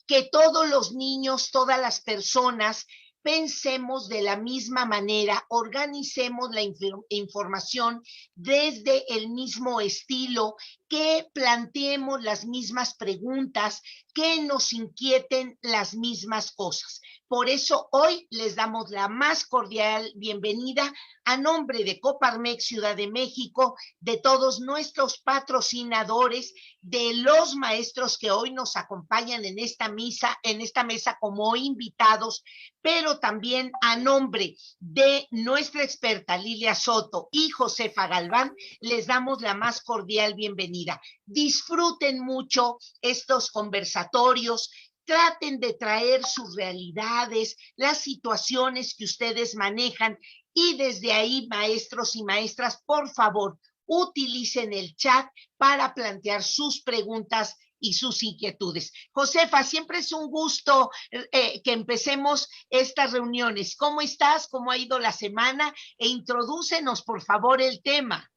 que todos los niños, todas las personas pensemos de la misma manera, organicemos la información desde el mismo estilo, que planteemos las mismas preguntas, que nos inquieten las mismas cosas. Por eso hoy les damos la más cordial bienvenida a nombre de Coparmex Ciudad de México, de todos nuestros patrocinadores, de los maestros que hoy nos acompañan en esta mesa como invitados, pero también a nombre de nuestra experta Lilia Soto y Josefa Galván, les damos la más cordial bienvenida. Disfruten mucho estos conversatorios, traten de traer sus realidades, las situaciones que ustedes manejan, y desde ahí, maestros y maestras, por favor, utilicen el chat para plantear sus preguntas y sus inquietudes. Josefa, siempre es un gusto que empecemos estas reuniones. ¿Cómo estás? ¿Cómo ha ido la semana? E introdúcenos, por favor, el tema.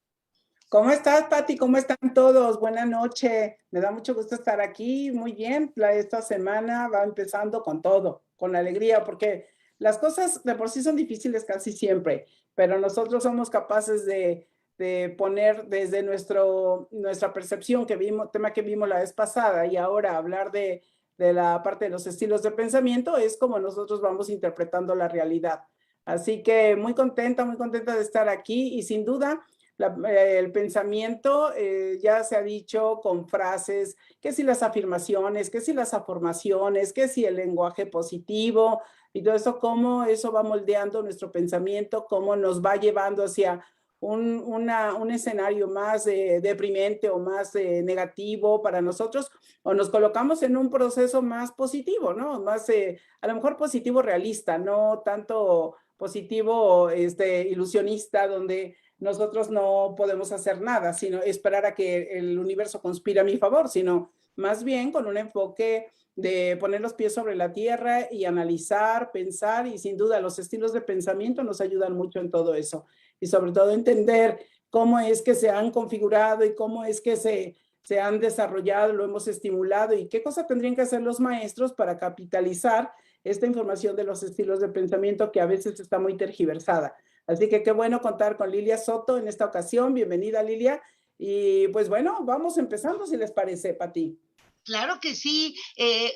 ¿Cómo estás, Pati? ¿Cómo están todos? Buenas noches. Me da mucho gusto estar aquí. Muy bien. Esta semana va empezando con todo, con alegría, porque las cosas de por sí son difíciles casi siempre, pero nosotros somos capaces de poner desde nuestra percepción, tema que vimos la vez pasada, y ahora hablar de la parte de los estilos de pensamiento, es como nosotros vamos interpretando la realidad. Así que muy contenta de estar aquí, y sin duda el pensamiento ya se ha dicho con frases, que si las afirmaciones, que si las afirmaciones, que si el lenguaje positivo y todo eso, cómo eso va moldeando nuestro pensamiento, cómo nos va llevando hacia un escenario más deprimente o más negativo para nosotros, o nos colocamos en un proceso más positivo, ¿no? Más, a lo mejor positivo realista, no tanto positivo ilusionista, donde nosotros no podemos hacer nada, sino esperar a que el universo conspire a mi favor, sino más bien con un enfoque de poner los pies sobre la tierra y analizar, pensar, y sin duda los estilos de pensamiento nos ayudan mucho en todo eso. Y sobre todo entender cómo es que se han configurado y cómo es que se han desarrollado, lo hemos estimulado, y qué cosa tendrían que hacer los maestros para capitalizar esta información de los estilos de pensamiento que a veces está muy tergiversada. Así que qué bueno contar con Lilia Soto en esta ocasión. Bienvenida, Lilia. Y pues bueno, vamos empezando, si les parece, Pati. Claro que sí,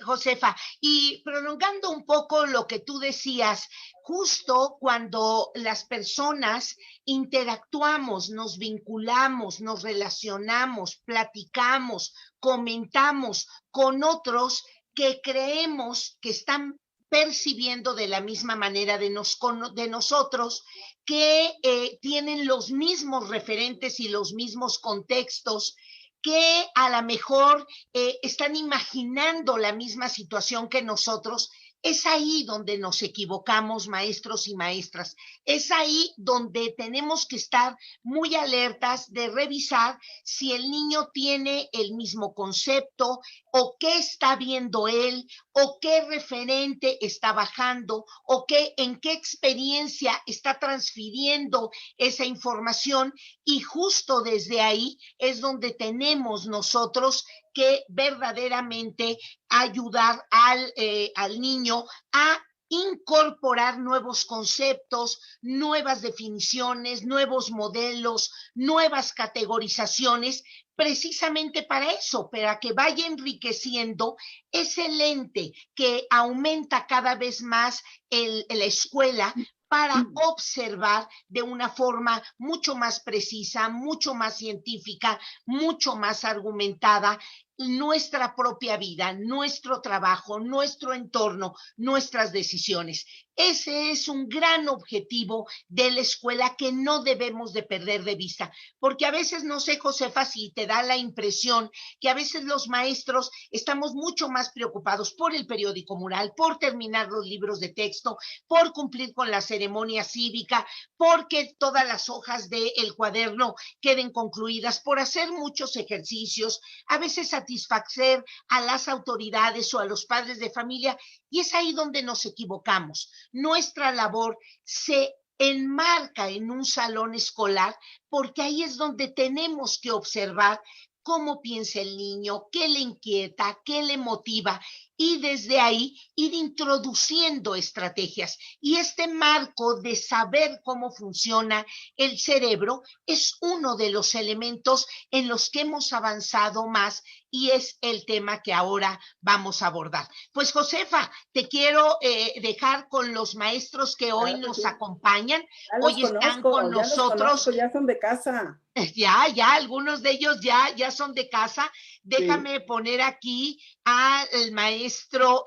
Josefa. Y prolongando un poco lo que tú decías, justo cuando las personas interactuamos, nos vinculamos, nos relacionamos, platicamos, comentamos con otros que creemos que están percibiendo de la misma manera de nosotros, que tienen los mismos referentes y los mismos contextos, que a lo mejor están imaginando la misma situación que nosotros. Es ahí donde nos equivocamos, maestros y maestras. Es ahí donde tenemos que estar muy alertas de revisar si el niño tiene el mismo concepto, o qué está viendo él, o qué referente está bajando, o en qué experiencia está transfiriendo esa información. Y justo desde ahí es donde tenemos nosotros que verdaderamente ayudar al niño a incorporar nuevos conceptos, nuevas definiciones, nuevos modelos, nuevas categorizaciones, precisamente para eso, para que vaya enriqueciendo ese lente que aumenta cada vez más la escuela, para observar de una forma mucho más precisa, mucho más científica, mucho más argumentada nuestra propia vida, nuestro trabajo, nuestro entorno, nuestras decisiones. Ese es un gran objetivo de la escuela que no debemos de perder de vista, porque a veces, no sé, Josefa, si te da la impresión que a veces los maestros estamos mucho más preocupados por el periódico mural, por terminar los libros de texto, por cumplir con la ceremonia cívica, porque todas las hojas del cuaderno queden concluidas, por hacer muchos ejercicios, a veces satisfacer a las autoridades o a los padres de familia, y es ahí donde nos equivocamos. Nuestra labor se enmarca en un salón escolar, porque ahí es donde tenemos que observar cómo piensa el niño, qué le inquieta, qué le motiva, y desde ahí ir introduciendo estrategias. Y este marco de saber cómo funciona el cerebro es uno de los elementos en los que hemos avanzado más y es el tema que ahora vamos a abordar. Pues Josefa, te quiero dejar con los maestros que hoy Claro que nos sí. acompañan. Hoy están con Ya los conozco, nosotros. ya son de casa. Ya, algunos de ellos ya son de casa. Sí. Déjame poner aquí al maestro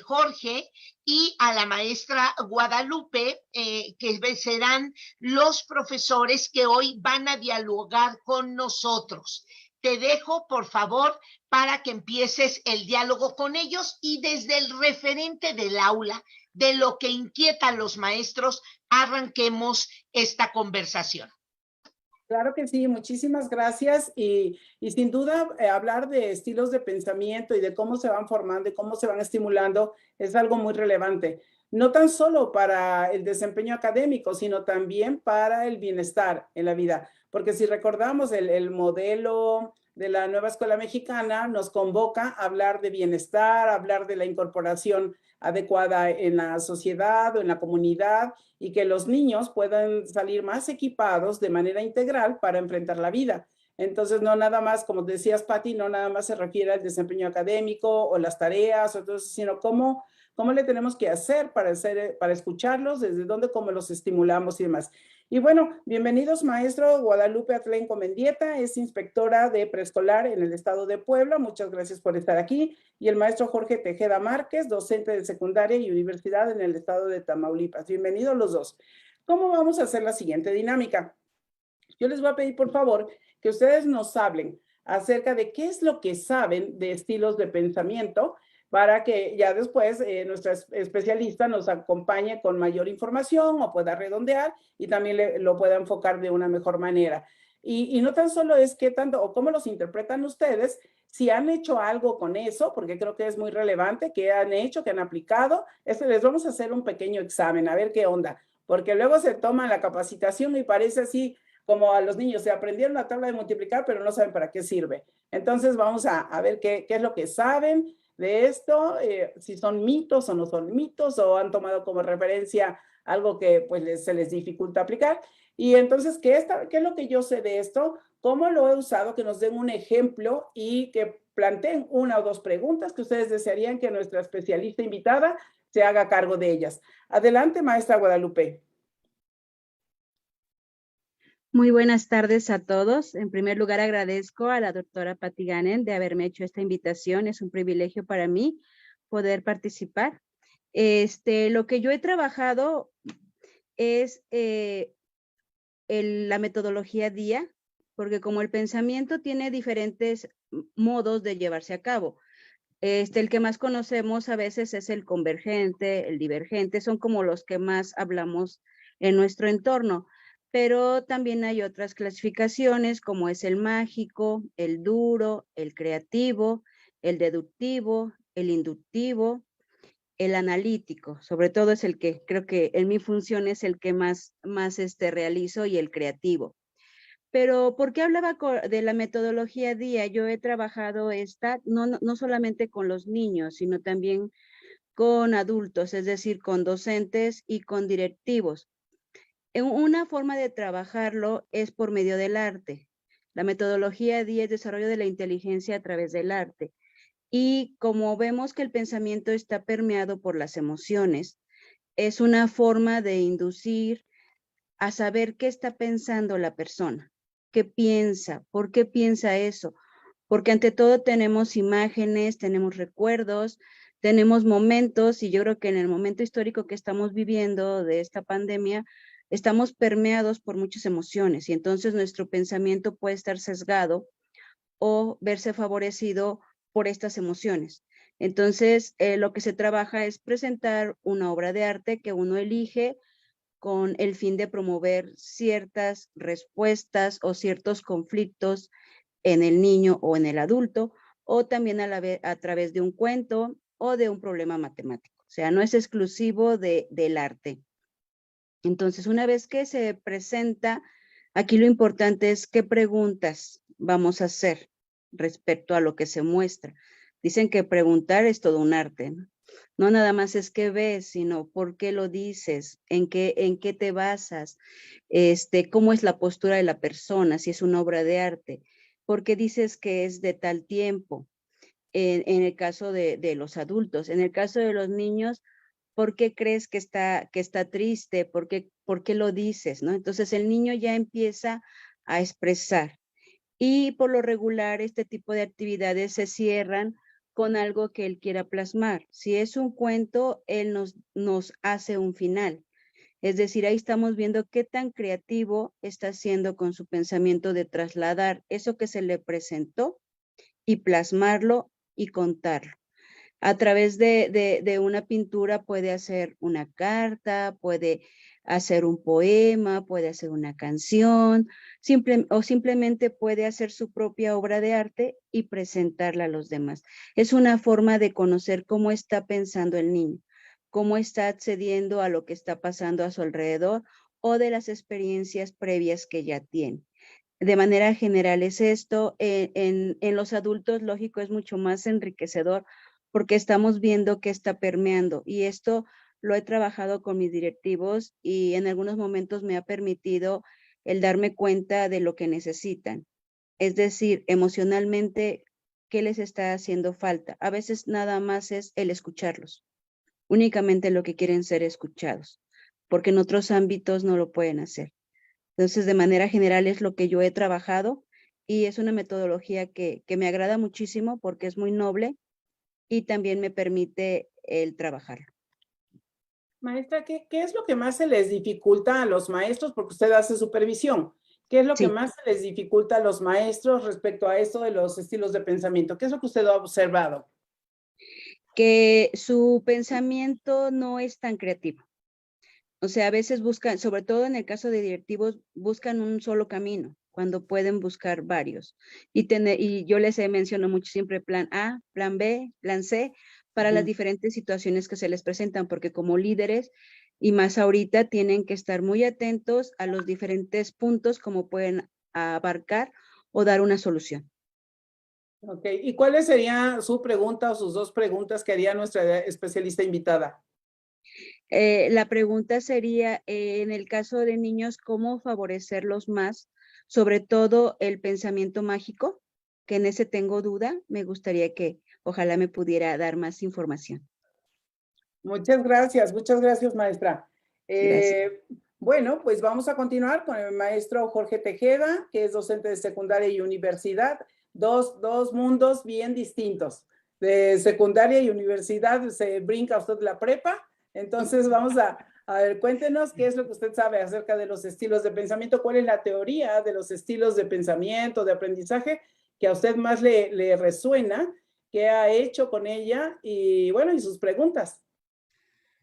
Jorge y a la maestra Guadalupe, que serán los profesores que hoy van a dialogar con nosotros. Te dejo, por favor, para que empieces el diálogo con ellos y desde el referente del aula, de lo que inquieta a los maestros, arranquemos esta conversación. Claro que sí, muchísimas gracias y sin duda hablar de estilos de pensamiento y de cómo se van formando y cómo se van estimulando es algo muy relevante, no tan solo para el desempeño académico, sino también para el bienestar en la vida, porque si recordamos el modelo de la nueva escuela mexicana nos convoca a hablar de bienestar, a hablar de la incorporación adecuada en la sociedad o en la comunidad y que los niños puedan salir más equipados de manera integral para enfrentar la vida. Entonces, no nada más, como decías, Patti, no nada más se refiere al desempeño académico o las tareas, o todo eso, sino cómo le tenemos que hacer para escucharlos, desde dónde, cómo los estimulamos y demás. Y bueno, bienvenidos, maestro Guadalupe Atlenco Mendieta, es inspectora de preescolar en el estado de Puebla. Muchas gracias por estar aquí. Y el maestro Jorge Tejeda Márquez, docente de secundaria y universidad en el estado de Tamaulipas. Bienvenidos los dos. ¿Cómo vamos a hacer la siguiente dinámica? Yo les voy a pedir, por favor, que ustedes nos hablen acerca de qué es lo que saben de estilos de pensamiento para que ya después nuestra especialista nos acompañe con mayor información o pueda redondear y también lo pueda enfocar de una mejor manera. Y no tan solo es qué tanto o cómo los interpretan ustedes, si han hecho algo con eso, porque creo que es muy relevante, qué han hecho, qué han aplicado. Les vamos a hacer un pequeño examen, a ver qué onda, porque luego se toma la capacitación y parece así como a los niños, se aprendieron la tabla de multiplicar, pero no saben para qué sirve. Entonces vamos a ver qué es lo que saben de esto, si son mitos o no son mitos, o han tomado como referencia algo que pues se les dificulta aplicar. Y entonces, ¿qué es lo que yo sé de esto? ¿Cómo lo he usado? Que nos den un ejemplo y que planteen una o dos preguntas que ustedes desearían que nuestra especialista invitada se haga cargo de ellas. Adelante, maestra Guadalupe. Muy buenas tardes a todos. En primer lugar, agradezco a la doctora Patti Ganen de haberme hecho esta invitación. Es un privilegio para mí poder participar. Lo que yo he trabajado es la metodología DIA, porque como el pensamiento tiene diferentes modos de llevarse a cabo. El que más conocemos a veces es el convergente, el divergente, son como los que más hablamos en nuestro entorno. Pero también hay otras clasificaciones como es el mágico, el duro, el creativo, el deductivo, el inductivo, el analítico. Sobre todo es el que creo que en mi función es el que más realizo, y el creativo. Pero ¿por qué hablaba de la metodología DIA? Yo he trabajado no solamente con los niños, sino también con adultos, es decir, con docentes y con directivos. Una forma de trabajarlo es por medio del arte. La metodología DIA es desarrollo de la inteligencia a través del arte. Y como vemos que el pensamiento está permeado por las emociones, es una forma de inducir a saber qué está pensando la persona, qué piensa, por qué piensa eso. Porque ante todo tenemos imágenes, tenemos recuerdos, tenemos momentos, y yo creo que en el momento histórico que estamos viviendo de esta pandemia, estamos permeados por muchas emociones y entonces nuestro pensamiento puede estar sesgado o verse favorecido por estas emociones. Entonces, lo que se trabaja es presentar una obra de arte que uno elige con el fin de promover ciertas respuestas o ciertos conflictos en el niño o en el adulto, o también a través de un cuento o de un problema matemático. O sea, no es exclusivo del arte. Entonces, una vez que se presenta, aquí lo importante es qué preguntas vamos a hacer respecto a lo que se muestra. Dicen que preguntar es todo un arte, ¿no? No nada más es qué ves, sino por qué lo dices, en qué te basas, cómo es la postura de la persona, si es una obra de arte, por qué dices que es de tal tiempo, en el caso de los adultos. En el caso de los niños, ¿por qué crees que está triste? ¿Por qué lo dices, no? Entonces el niño ya empieza a expresar. Y por lo regular, este tipo de actividades se cierran con algo que él quiera plasmar. Si es un cuento, él nos hace un final. Es decir, ahí estamos viendo qué tan creativo está haciendo con su pensamiento de trasladar eso que se le presentó y plasmarlo y contarlo. A través de una pintura puede hacer una carta, puede hacer un poema, puede hacer una canción, simplemente puede hacer su propia obra de arte y presentarla a los demás. Es una forma de conocer cómo está pensando el niño, cómo está accediendo a lo que está pasando a su alrededor o de las experiencias previas que ya tiene. De manera general es esto. En los adultos, lógico, es mucho más enriquecedor porque estamos viendo qué está permeando, y esto lo he trabajado con mis directivos y en algunos momentos me ha permitido el darme cuenta de lo que necesitan. Es decir, emocionalmente, qué les está haciendo falta. A veces nada más es el escucharlos. Únicamente lo que quieren ser escuchados, porque en otros ámbitos no lo pueden hacer. Entonces, de manera general es lo que yo he trabajado y es una metodología que me agrada muchísimo porque es muy noble y también me permite el trabajar. Maestra, ¿qué es lo que más se les dificulta a los maestros? Porque usted hace supervisión. ¿Qué es lo que Sí. más se les dificulta a los maestros respecto a esto de los estilos de pensamiento? ¿Qué es lo que usted ha observado? Que su pensamiento no es tan creativo. O sea, a veces buscan, sobre todo en el caso de directivos, buscan un solo camino, cuando pueden buscar varios. Y yo les menciono mucho siempre plan A, plan B, plan C, para las diferentes situaciones que se les presentan, porque como líderes, y más ahorita, tienen que estar muy atentos a los diferentes puntos, como pueden abarcar o dar una solución. Ok, ¿y cuál sería su pregunta o sus dos preguntas que haría nuestra especialista invitada? La pregunta sería, en el caso de niños, ¿cómo favorecerlos más? Sobre todo el pensamiento mágico, que en ese tengo duda. Me gustaría que ojalá me pudiera dar más información. Muchas gracias, maestra. Gracias. Bueno, pues vamos a continuar con el maestro Jorge Tejeda, que es docente de secundaria y universidad. Dos mundos bien distintos. De secundaria y universidad se brinca usted la prepa. Entonces vamos a ver, cuéntenos qué es lo que usted sabe acerca de los estilos de pensamiento, cuál es la teoría de los estilos de pensamiento, de aprendizaje, que a usted más le resuena, qué ha hecho con ella y bueno, y sus preguntas.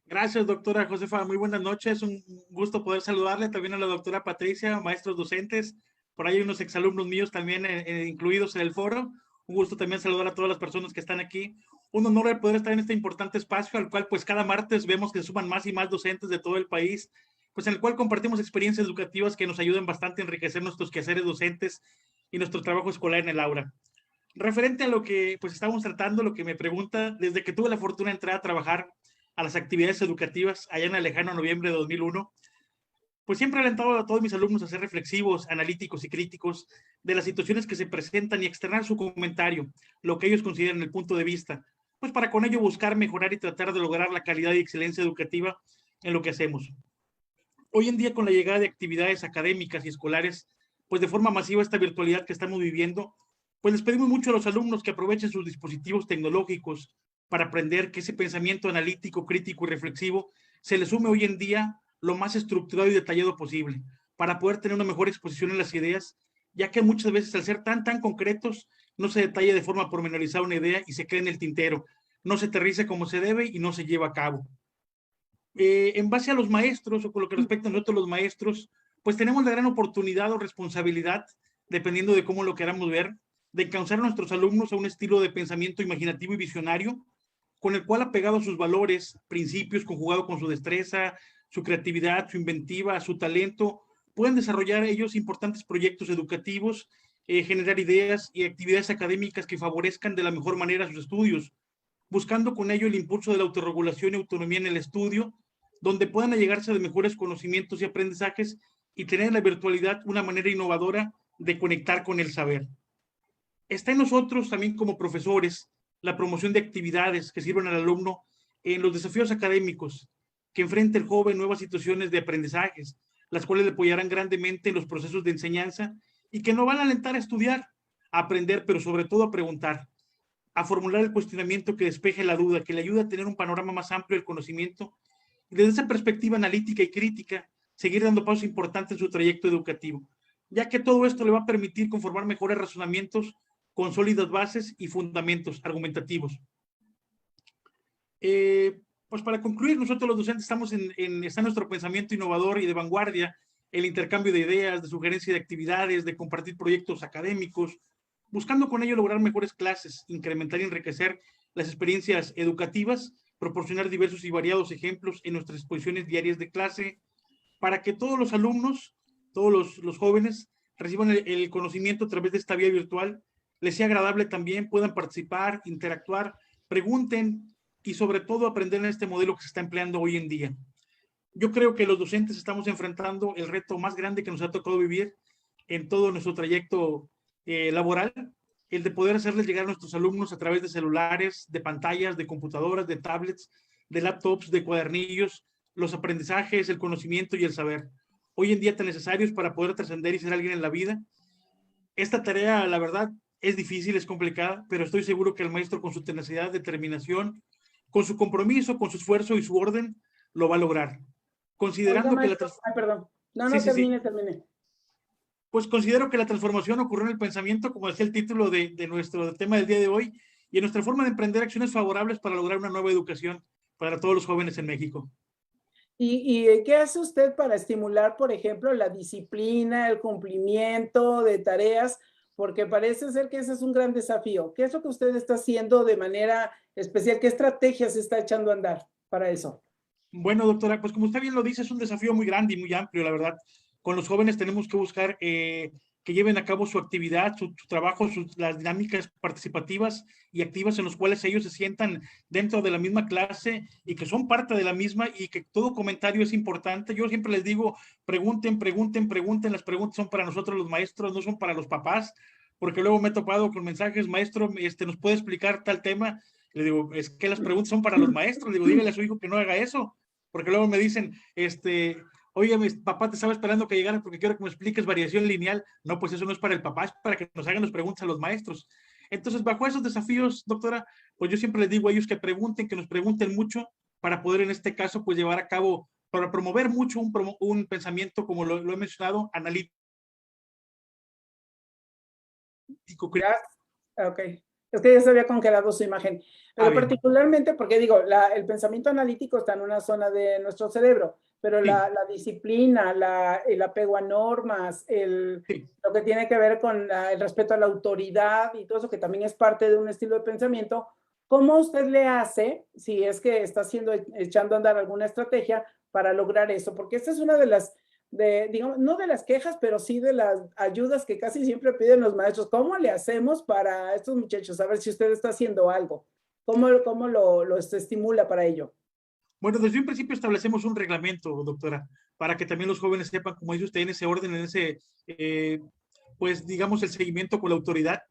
Gracias, doctora Josefa. Muy buenas noches. Un gusto poder saludarle también a la doctora Patricia, maestros docentes. Por ahí hay unos exalumnos míos también incluidos en el foro. Un gusto también saludar a todas las personas que están aquí. Un honor el poder estar en este importante espacio al cual pues cada martes vemos que suman más y más docentes de todo el país, pues en el cual compartimos experiencias educativas que nos ayudan bastante a enriquecer nuestros quehaceres docentes y nuestro trabajo escolar en el aula. Referente a lo que pues estamos tratando, lo que me pregunta, desde que tuve la fortuna de entrar a trabajar a las actividades educativas allá en el lejano noviembre de 2001, pues siempre he alentado a todos mis alumnos a ser reflexivos, analíticos y críticos de las situaciones que se presentan y externar su comentario, lo que ellos consideran el punto de vista, pues para con ello buscar mejorar y tratar de lograr la calidad y excelencia educativa en lo que hacemos. Hoy en día, con la llegada de actividades académicas y escolares, pues de forma masiva esta virtualidad que estamos viviendo, pues les pedimos mucho a los alumnos que aprovechen sus dispositivos tecnológicos para aprender, que ese pensamiento analítico, crítico y reflexivo se le sume hoy en día lo más estructurado y detallado posible, para poder tener una mejor exposición en las ideas, ya que muchas veces al ser tan concretos, no se detalla de forma pormenorizada una idea y se queda en el tintero, no se aterriza como se debe y no se lleva a cabo. En base a los maestros, o con lo que respecta a nosotros los maestros, pues tenemos la gran oportunidad o responsabilidad, dependiendo de cómo lo queramos ver, de encauzar a nuestros alumnos a un estilo de pensamiento imaginativo y visionario, con el cual, apegado a sus valores, principios, conjugado con su destreza, su creatividad, su inventiva, su talento, pueden desarrollar ellos importantes proyectos educativos generar ideas y actividades académicas que favorezcan de la mejor manera sus estudios, buscando con ello el impulso de la autorregulación y autonomía en el estudio, donde puedan allegarse de mejores conocimientos y aprendizajes y tener en la virtualidad una manera innovadora de conectar con el saber. Está en nosotros también como profesores la promoción de actividades que sirvan al alumno en los desafíos académicos, que enfrente el joven nuevas situaciones de aprendizajes, las cuales le apoyarán grandemente en los procesos de enseñanza y que no van a alentar a estudiar, a aprender, pero sobre todo a preguntar, a formular el cuestionamiento que despeje la duda, que le ayude a tener un panorama más amplio del conocimiento y desde esa perspectiva analítica y crítica, seguir dando pasos importantes en su trayecto educativo, ya que todo esto le va a permitir conformar mejores razonamientos con sólidas bases y fundamentos argumentativos. Pues para concluir, nosotros los docentes está nuestro pensamiento innovador y de vanguardia, el intercambio de ideas, de sugerencia de actividades, de compartir proyectos académicos, buscando con ello lograr mejores clases, incrementar y enriquecer las experiencias educativas, proporcionar diversos y variados ejemplos en nuestras exposiciones diarias de clase, para que todos los alumnos, todos los jóvenes, reciban el conocimiento a través de esta vía virtual, les sea agradable también, puedan participar, interactuar, pregunten y sobre todo aprender en este modelo que se está empleando hoy en día. Yo creo que los docentes estamos enfrentando el reto más grande que nos ha tocado vivir en todo nuestro trayecto laboral, el de poder hacerles llegar a nuestros alumnos a través de celulares, de pantallas, de computadoras, de tablets, de laptops, de cuadernillos, los aprendizajes, el conocimiento y el saber. Hoy en día tan necesarios para poder trascender y ser alguien en la vida. Esta tarea, la verdad, es difícil, es complicada, pero estoy seguro que el maestro con su tenacidad, determinación, con su compromiso, con su esfuerzo y su orden, lo va a lograr. Considerando Oiga, que maestro, ay, perdón. No, sí, no, sí, sí. termine. Pues considero que la transformación ocurrió en el pensamiento, como decía el título de nuestro tema del día de hoy, y en nuestra forma de emprender acciones favorables para lograr una nueva educación para todos los jóvenes en México. ¿Y qué hace usted para estimular, por ejemplo, la disciplina, el cumplimiento de tareas? Porque parece ser que ese es un gran desafío. ¿Qué es lo que usted está haciendo de manera especial? ¿Qué estrategias está echando a andar para eso? Bueno, doctora, pues como usted bien lo dice, es un desafío muy grande y muy amplio, la verdad. Con los jóvenes tenemos que buscar que lleven a cabo su actividad, su trabajo, las dinámicas participativas y activas en los cuales ellos se sientan dentro de la misma clase y que son parte de la misma y que todo comentario es importante. Yo siempre les digo, pregunten, las preguntas son para nosotros los maestros, no son para los papás, porque luego me he topado con mensajes, maestro, ¿nos puede explicar tal tema? Le digo, es que las preguntas son para los maestros. Le digo, dígale a su hijo que no haga eso, porque luego me dicen, oye, mi papá te estaba esperando que llegaras porque quiero que me expliques variación lineal. No, pues eso no es para el papá, es para que nos hagan las preguntas a los maestros. Entonces, bajo esos desafíos, doctora, pues yo siempre les digo a ellos que pregunten, que nos pregunten mucho para poder en este caso, pues llevar a cabo, para promover mucho un pensamiento, como lo he mencionado, analítico. Ok. Es que ya se había congelado su imagen. Pero particularmente porque digo, el pensamiento analítico está en una zona de nuestro cerebro, pero sí, la disciplina, el apego a normas, sí, lo que tiene que ver con el respeto a la autoridad y todo eso que también es parte de un estilo de pensamiento, ¿cómo usted le hace, si es que está echando a andar alguna estrategia para lograr eso? Porque esta es una de las digamos, no de las quejas, pero sí de las ayudas que casi siempre piden los maestros. ¿Cómo le hacemos para estos muchachos? A ver si usted está haciendo algo. ¿Cómo lo estimula para ello? Bueno, desde un principio establecemos un reglamento, doctora, para que también los jóvenes sepan, como dice usted, en ese orden, en ese, pues digamos, el seguimiento con la autoridad,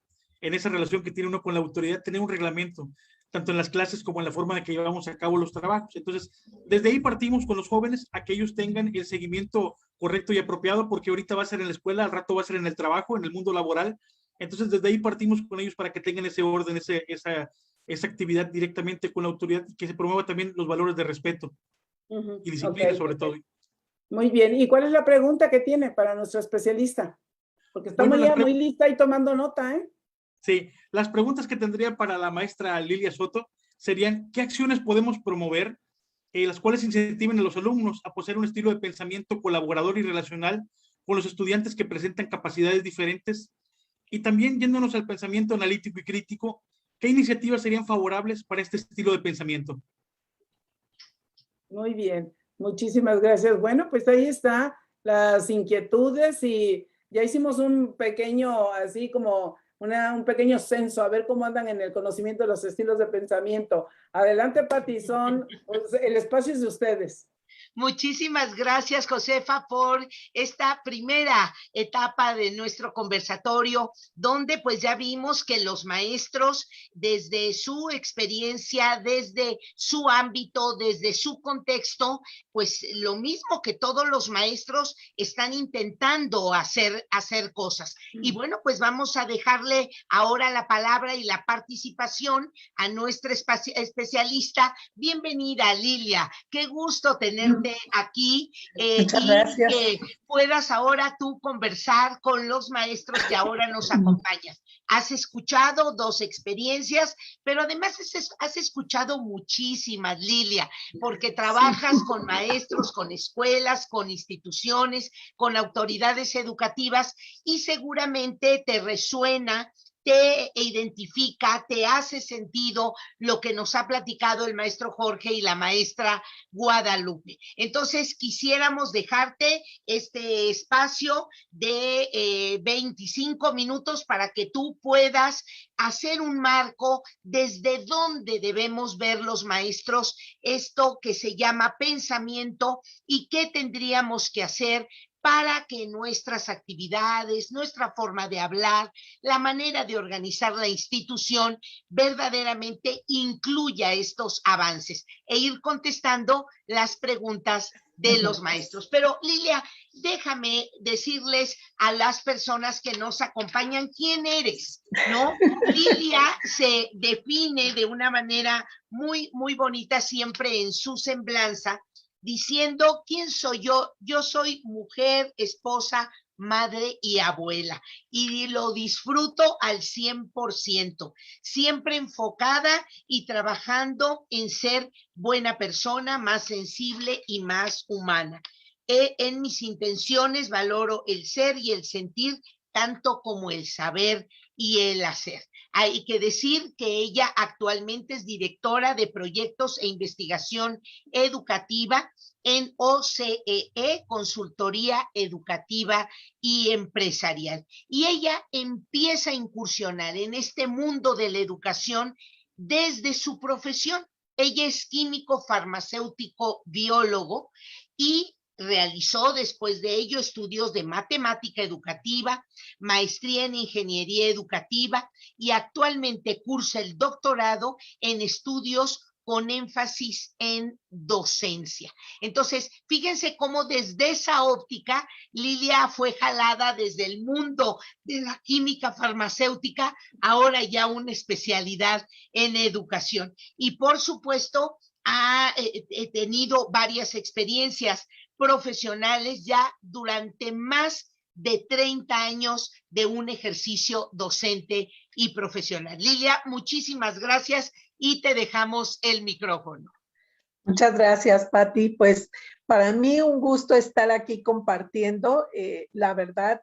en esa relación que tiene uno con la autoridad, tener un reglamento, tanto en las clases como en la forma en que llevamos a cabo los trabajos. Entonces, desde ahí partimos con los jóvenes a que ellos tengan el seguimiento correcto y apropiado, porque ahorita va a ser en la escuela, al rato va a ser en el trabajo, en el mundo laboral. Entonces, desde ahí partimos con ellos para que tengan ese orden, esa actividad directamente con la autoridad y que se promueva también los valores de respeto y disciplina, sobre todo. Muy bien. ¿Y cuál es la pregunta que tiene para nuestro especialista? Porque está muy lista y tomando nota, ¿eh? Sí, las preguntas que tendría para la maestra Lilia Soto serían, ¿qué acciones podemos promover las cuales incentiven a los alumnos a poseer un estilo de pensamiento colaborador y relacional con los estudiantes que presentan capacidades diferentes? Y también, yéndonos al pensamiento analítico y crítico, ¿qué iniciativas serían favorables para este estilo de pensamiento? Muy bien, muchísimas gracias. Bueno, pues ahí está las inquietudes y Ya hicimos un pequeño, así como un pequeño censo, a ver cómo andan en el conocimiento de los estilos de pensamiento. Adelante, Pati, el espacio es de ustedes. Muchísimas gracias, Josefa, por esta primera etapa de nuestro conversatorio, donde pues ya vimos que los maestros, desde su experiencia, desde su ámbito, desde su contexto, pues lo mismo que todos los maestros están intentando hacer cosas. Y bueno, pues vamos a dejarle ahora la palabra y la participación a nuestra especialista. Bienvenida, Lilia. Qué gusto tenerte aquí y que puedas ahora tú conversar con los maestros que ahora nos acompañan. Has escuchado 2 experiencias, pero además has escuchado muchísimas, Lilia, porque trabajas con maestros, con escuelas, con instituciones, con autoridades educativas y seguramente te resuena, te identifica, te hace sentido lo que nos ha platicado el maestro Jorge y la maestra Guadalupe. Entonces, quisiéramos dejarte este espacio de 25 minutos para que tú puedas hacer un marco desde dónde debemos ver los maestros esto que se llama pensamiento y qué tendríamos que hacer para que nuestras actividades, nuestra forma de hablar, la manera de organizar la institución verdaderamente incluya estos avances e ir contestando las preguntas de los maestros. Pero Lilia, déjame decirles a las personas que nos acompañan quién eres, ¿no? Lilia se define de una manera muy, muy bonita siempre en su semblanza, diciendo quién soy yo. Yo soy mujer, esposa, madre y abuela, y lo disfruto al 100%, siempre enfocada y trabajando en ser buena persona, más sensible y más humana. En mis intenciones valoro el ser y el sentir, tanto como el saber y el hacer. Hay que decir que ella actualmente es directora de proyectos e investigación educativa en OCEE, Consultoría Educativa y Empresarial. Y ella empieza a incursionar en este mundo de la educación desde su profesión. Ella es químico, farmacéutico, biólogo y realizó después de ello estudios de matemática educativa, maestría en ingeniería educativa y actualmente cursa el doctorado en estudios con énfasis en docencia. Entonces, fíjense cómo desde esa óptica Lilia fue jalada desde el mundo de la química farmacéutica, ahora ya una especialidad en educación. Y por supuesto, ha tenido varias experiencias profesionales ya durante más de 30 años de un ejercicio docente y profesional. Lilia, muchísimas gracias y te dejamos el micrófono. Muchas gracias, Pati. Pues para mí un gusto estar aquí compartiendo. La verdad,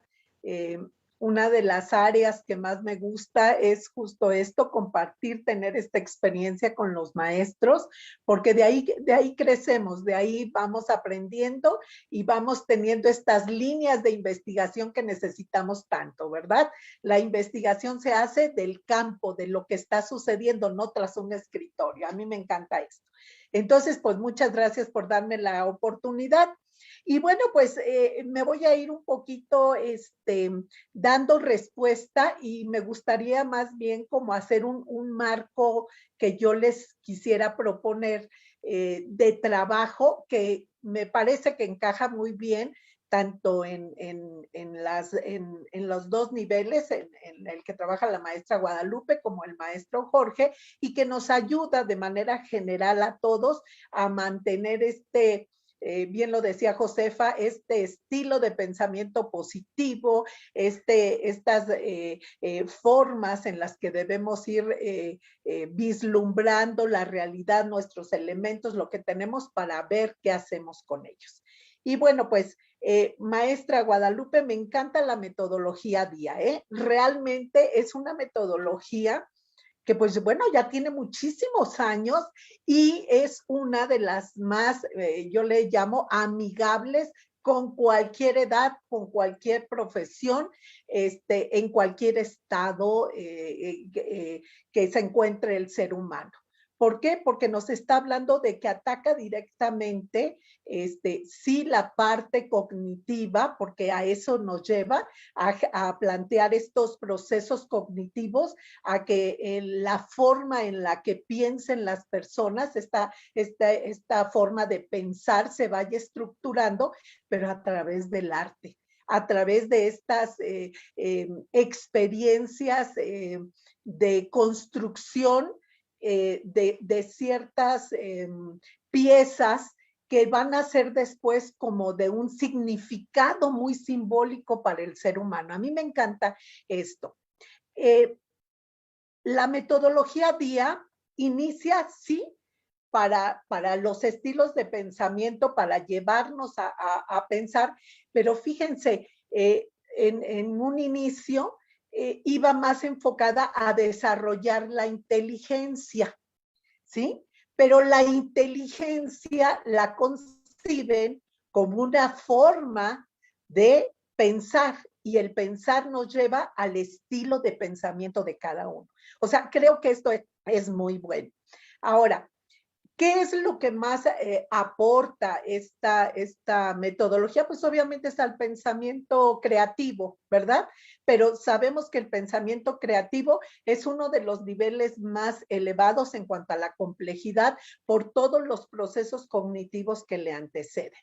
una de las áreas que más me gusta es justo esto, compartir, tener esta experiencia con los maestros, porque de ahí crecemos, de ahí vamos aprendiendo y vamos teniendo estas líneas de investigación que necesitamos tanto, ¿verdad? La investigación se hace del campo, de lo que está sucediendo, no tras un escritorio. A mí me encanta esto. Entonces, pues muchas gracias por darme la oportunidad. Y bueno, pues me voy a ir un poquito dando respuesta y me gustaría más bien como hacer un marco que yo les quisiera proponer de trabajo que me parece que encaja muy bien tanto en los 2 niveles, en el que trabaja la maestra Guadalupe como el maestro Jorge, y que nos ayuda de manera general a todos a mantener bien lo decía Josefa, este estilo de pensamiento positivo, estas formas en las que debemos ir vislumbrando la realidad, nuestros elementos, lo que tenemos para ver qué hacemos con ellos. Y bueno, pues, maestra Guadalupe, me encanta la metodología DIA, realmente es una metodología que pues bueno, ya tiene muchísimos años y es una de las más, yo le llamo amigables con cualquier edad, con cualquier profesión, en cualquier estado que se encuentre el ser humano. ¿Por qué? Porque nos está hablando de que ataca directamente, sí, la parte cognitiva, porque a eso nos lleva a plantear estos procesos cognitivos, a que la forma en la que piensen las personas, esta forma de pensar se vaya estructurando, pero a través del arte, a través de estas experiencias de construcción de ciertas piezas que van a ser después como de un significado muy simbólico para el ser humano. A mí me encanta esto. La metodología DIA inicia, sí, para los estilos de pensamiento, para llevarnos a pensar, pero fíjense, en un inicio iba más enfocada a desarrollar la inteligencia, ¿sí? Pero la inteligencia la conciben como una forma de pensar, y el pensar nos lleva al estilo de pensamiento de cada uno. O sea, creo que esto es muy bueno. Ahora, ¿qué es lo que más aporta esta metodología? Pues obviamente está el pensamiento creativo, ¿verdad? Pero sabemos que el pensamiento creativo es uno de los niveles más elevados en cuanto a la complejidad por todos los procesos cognitivos que le anteceden.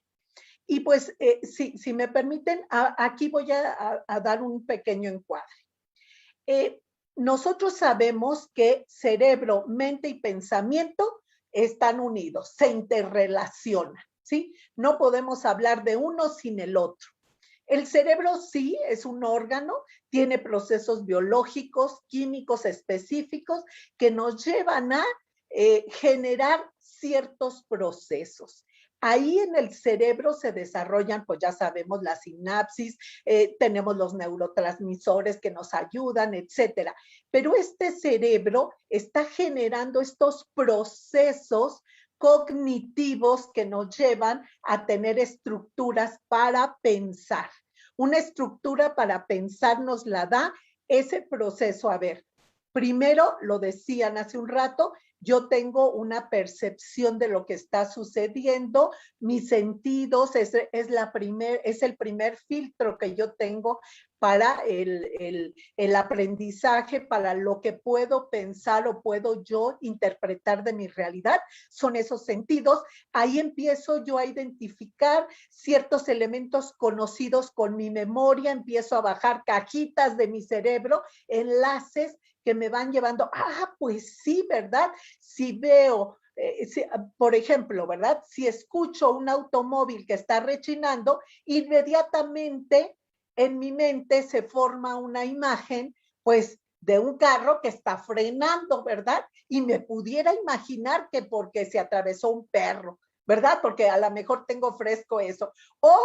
Y pues, si me permiten, aquí voy a dar un pequeño encuadre. Nosotros sabemos que cerebro, mente y pensamiento están unidos, se interrelacionan, ¿sí? No podemos hablar de uno sin el otro. El cerebro sí es un órgano, tiene procesos biológicos, químicos específicos que nos llevan a generar ciertos procesos. Ahí en el cerebro se desarrollan, pues ya sabemos, la sinapsis, tenemos los neurotransmisores que nos ayudan, etcétera. Pero este cerebro está generando estos procesos cognitivos que nos llevan a tener estructuras para pensar. Una estructura para pensar nos la da ese proceso. A ver, primero, lo decían hace un rato, yo tengo una percepción de lo que está sucediendo, mis sentidos es el primer filtro que yo tengo para el aprendizaje, para lo que puedo pensar o puedo yo interpretar de mi realidad, son esos sentidos. Ahí empiezo yo a identificar ciertos elementos conocidos con mi memoria, empiezo a bajar cajitas de mi cerebro, enlaces que me van llevando, pues sí, ¿verdad? Si veo, por ejemplo, ¿verdad? Si escucho un automóvil que está rechinando, inmediatamente en mi mente se forma una imagen, pues, de un carro que está frenando, ¿verdad? Y me pudiera imaginar que porque se atravesó un perro, ¿verdad? Porque a lo mejor tengo fresco eso. O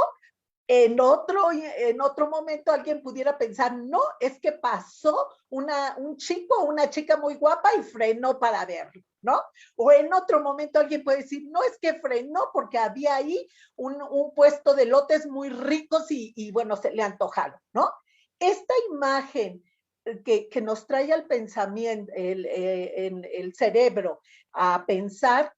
en otro momento alguien pudiera pensar, no, es que pasó un chico o una chica muy guapa y frenó para verlo, ¿no? O en otro momento alguien puede decir, no, es que frenó porque había ahí un puesto de lotes muy ricos y bueno, se le antojaron, ¿no? Esta imagen que nos trae al pensamiento, el cerebro a pensar,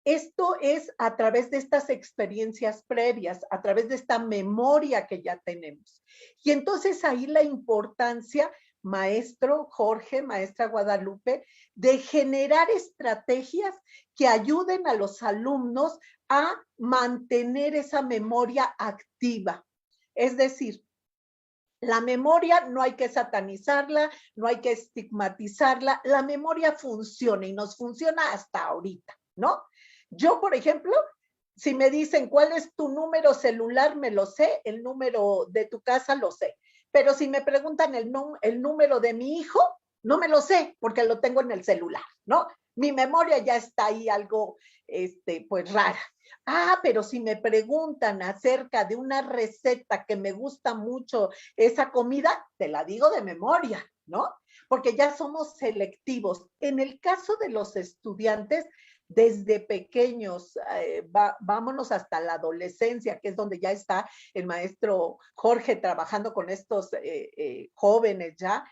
esto es a través de estas experiencias previas, a través de esta memoria que ya tenemos. Y entonces ahí la importancia, maestro Jorge, maestra Guadalupe, de generar estrategias que ayuden a los alumnos a mantener esa memoria activa. Es decir, la memoria no hay que satanizarla, no hay que estigmatizarla, la memoria funciona y nos funciona hasta ahorita, ¿no? Yo, por ejemplo, si me dicen cuál es tu número celular, me lo sé, el número de tu casa lo sé. Pero si me preguntan el número de mi hijo, no me lo sé porque lo tengo en el celular, ¿no? Mi memoria ya está ahí algo, pues rara. Pero si me preguntan acerca de una receta que me gusta mucho, esa comida, te la digo de memoria, ¿no? Porque ya somos selectivos. En el caso de los estudiantes, desde pequeños, vámonos hasta la adolescencia, que es donde ya está el maestro Jorge trabajando con estos jóvenes ya.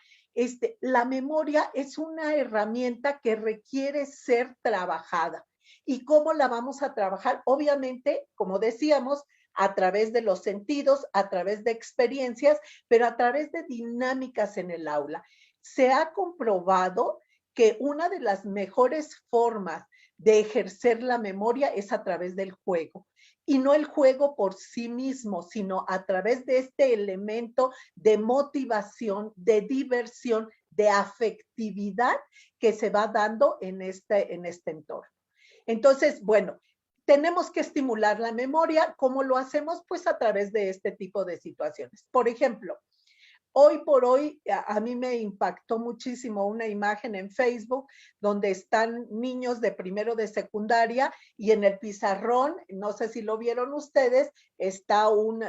La memoria es una herramienta que requiere ser trabajada. ¿Y cómo la vamos a trabajar? Obviamente, como decíamos, a través de los sentidos, a través de experiencias, pero a través de dinámicas en el aula. Se ha comprobado que una de las mejores formas de ejercer la memoria es a través del juego. Y no el juego por sí mismo, sino a través de este elemento de motivación, de diversión, de afectividad que se va dando en este entorno. Entonces, bueno, tenemos que estimular la memoria. ¿Cómo lo hacemos? Pues a través de este tipo de situaciones. Por ejemplo, hoy por hoy a mí me impactó muchísimo una imagen en Facebook donde están niños de primero de secundaria y en el pizarrón, no sé si lo vieron ustedes, está un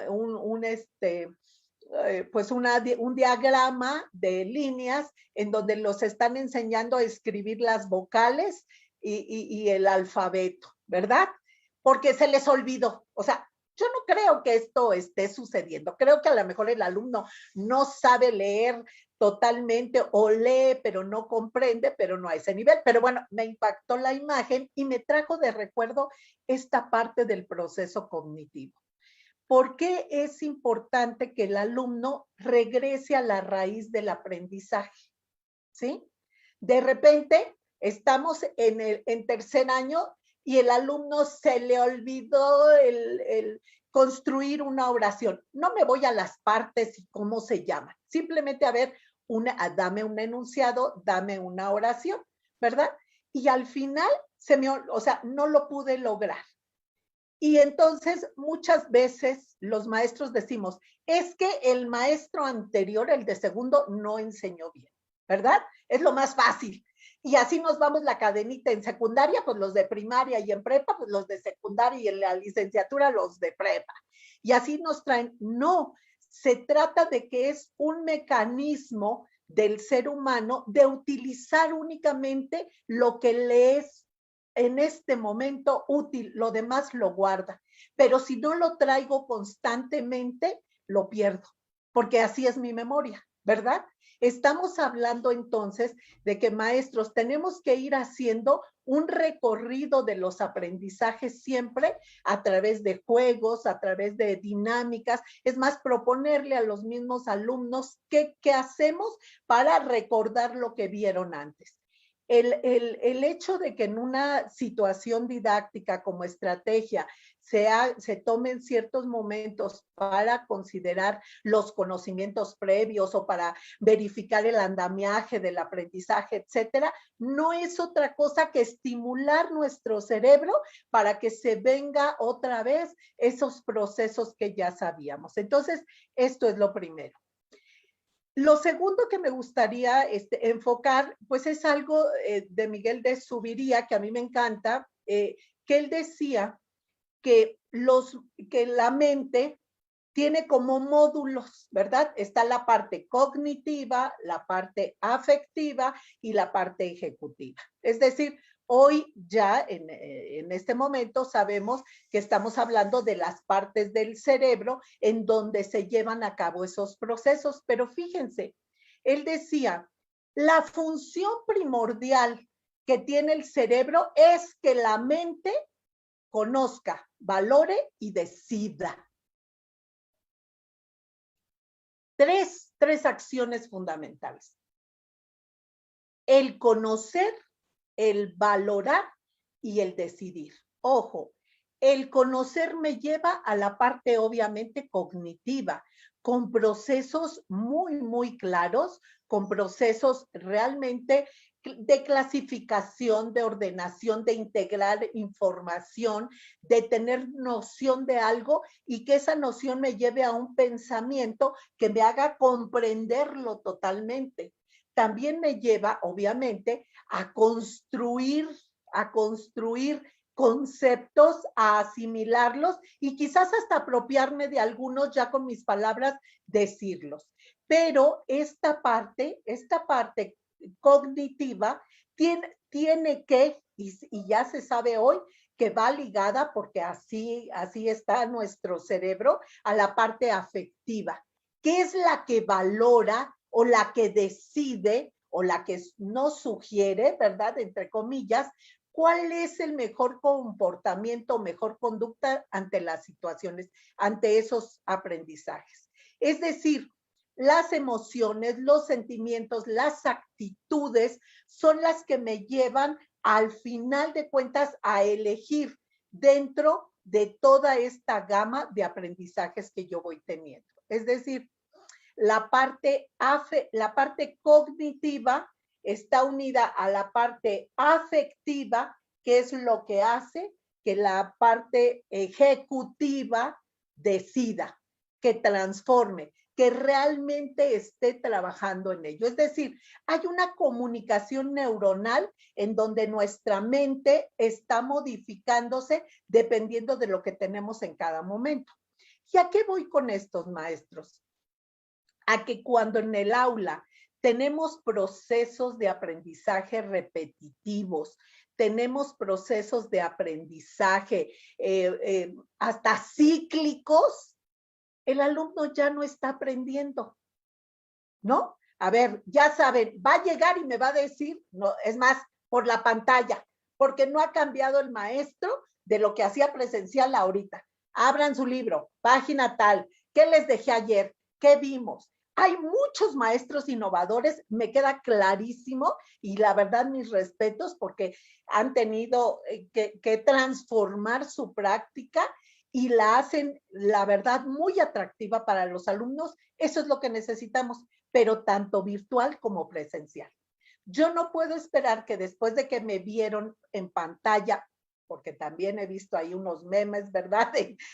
diagrama de líneas en donde los están enseñando a escribir las vocales y el alfabeto, ¿verdad? Porque se les olvidó. O sea, yo no creo que esto esté sucediendo. Creo que a lo mejor el alumno no sabe leer totalmente o lee, pero no comprende, pero no a ese nivel. Pero bueno, me impactó la imagen y me trajo de recuerdo esta parte del proceso cognitivo. ¿Por qué es importante que el alumno regrese a la raíz del aprendizaje? ¿Sí? De repente, estamos en tercer año y el alumno se le olvidó el construir una oración. No me voy a las partes y cómo se llaman. Simplemente a ver, dame un enunciado, dame una oración, ¿verdad? Y al final, no lo pude lograr. Y entonces, muchas veces los maestros decimos, es que el maestro anterior, el de segundo, no enseñó bien, ¿verdad? Es lo más fácil. Y así nos vamos la cadenita en secundaria, pues los de primaria, y en prepa, pues los de secundaria, y en la licenciatura, los de prepa. Y así nos traen. No, se trata de que es un mecanismo del ser humano de utilizar únicamente lo que le es en este momento útil, lo demás lo guarda. Pero si no lo traigo constantemente, lo pierdo, porque así es mi memoria, ¿verdad? Estamos hablando entonces de que maestros tenemos que ir haciendo un recorrido de los aprendizajes siempre a través de juegos, a través de dinámicas. Es más, proponerle a los mismos alumnos qué hacemos para recordar lo que vieron antes. El hecho de que en una situación didáctica como estrategia se tomen ciertos momentos para considerar los conocimientos previos o para verificar el andamiaje del aprendizaje, etcétera, no es otra cosa que estimular nuestro cerebro para que se venga otra vez esos procesos que ya sabíamos. Entonces, esto es lo primero. Lo segundo que me gustaría enfocar, pues es algo de Miguel de Zuviría, que a mí me encanta, que él decía que la mente tiene como módulos, ¿verdad? Está la parte cognitiva, la parte afectiva y la parte ejecutiva. Es decir, hoy ya en este momento sabemos que estamos hablando de las partes del cerebro en donde se llevan a cabo esos procesos, pero fíjense, él decía, la función primordial que tiene el cerebro es que la mente conozca, valore y decida. Tres acciones fundamentales. El conocer, el valorar y el decidir. Ojo, el conocer me lleva a la parte obviamente cognitiva, con procesos muy, muy claros, con procesos realmente de clasificación, de ordenación, de integrar información, de tener noción de algo y que esa noción me lleve a un pensamiento que me haga comprenderlo totalmente. También me lleva, obviamente, a construir conceptos, a asimilarlos y quizás hasta apropiarme de algunos ya con mis palabras, decirlos. Pero esta parte cognitiva tiene que, y ya se sabe hoy, que va ligada, porque así está nuestro cerebro, a la parte afectiva, que es la que valora o la que decide o la que nos sugiere, ¿verdad? Entre comillas, cuál es el mejor comportamiento, mejor conducta ante las situaciones, ante esos aprendizajes. Es decir, las emociones, los sentimientos, las actitudes son las que me llevan al final de cuentas a elegir dentro de toda esta gama de aprendizajes que yo voy teniendo. Es decir, la parte cognitiva está unida a la parte afectiva, que es lo que hace que la parte ejecutiva decida, que transforme, que realmente esté trabajando en ello. Es decir, hay una comunicación neuronal en donde nuestra mente está modificándose dependiendo de lo que tenemos en cada momento. ¿Y a qué voy con estos maestros? A que cuando en el aula tenemos procesos de aprendizaje repetitivos, tenemos procesos de aprendizaje hasta cíclicos, el alumno ya no está aprendiendo, ¿no? A ver, ya saben, va a llegar y me va a decir, no, es más, por la pantalla, porque no ha cambiado el maestro de lo que hacía presencial ahorita. Abran su libro, página tal, ¿qué les dejé ayer? ¿Qué vimos? Hay muchos maestros innovadores, me queda clarísimo, y la verdad mis respetos porque han tenido que transformar su práctica y la hacen, la verdad, muy atractiva para los alumnos. Eso es lo que necesitamos, pero tanto virtual como presencial. Yo no puedo esperar que después de que me vieron en pantalla, porque también he visto ahí unos memes, ¿verdad?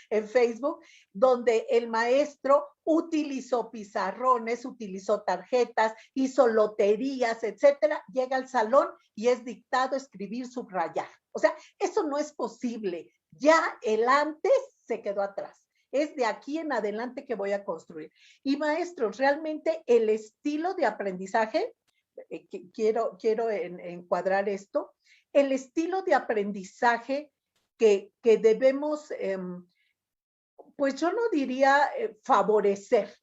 En Facebook, donde el maestro utilizó pizarrones, utilizó tarjetas, hizo loterías, etcétera, llega al salón y es dictado escribir, subrayar. O sea, eso no es posible. Ya el antes se quedó atrás. Es de aquí en adelante que voy a construir. Y maestros, realmente el estilo de aprendizaje, quiero encuadrar esto, el estilo de aprendizaje que debemos, pues yo no diría favorecer.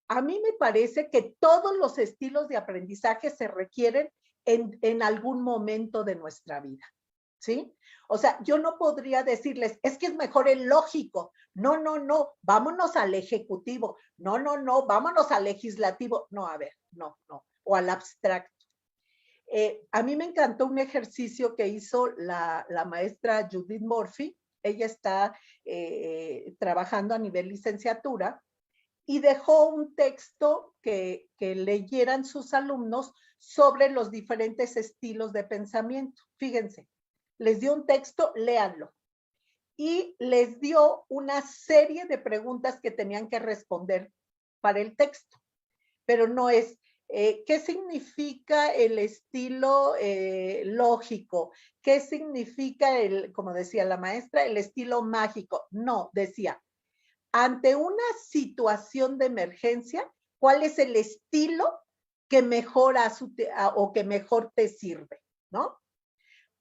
A mí me parece que todos los estilos de aprendizaje se requieren en algún momento de nuestra vida, ¿sí? O sea, yo no podría decirles, es que es mejor el lógico. No, no, no, vámonos al ejecutivo. No, no, no, vámonos al legislativo. No, a ver, no, no. O al abstracto. A mí me encantó un ejercicio que hizo la maestra Judith Murphy. Ella está trabajando a nivel licenciatura y dejó un texto que leyeran sus alumnos sobre los diferentes estilos de pensamiento. Fíjense, les dio un texto, léanlo. Y les dio una serie de preguntas que tenían que responder para el texto. Pero no es, ¿qué significa el estilo lógico? ¿Qué significa, como decía la maestra, el estilo mágico? No, decía, ante una situación de emergencia, ¿cuál es el estilo que mejor o que mejor te sirve? ¿No?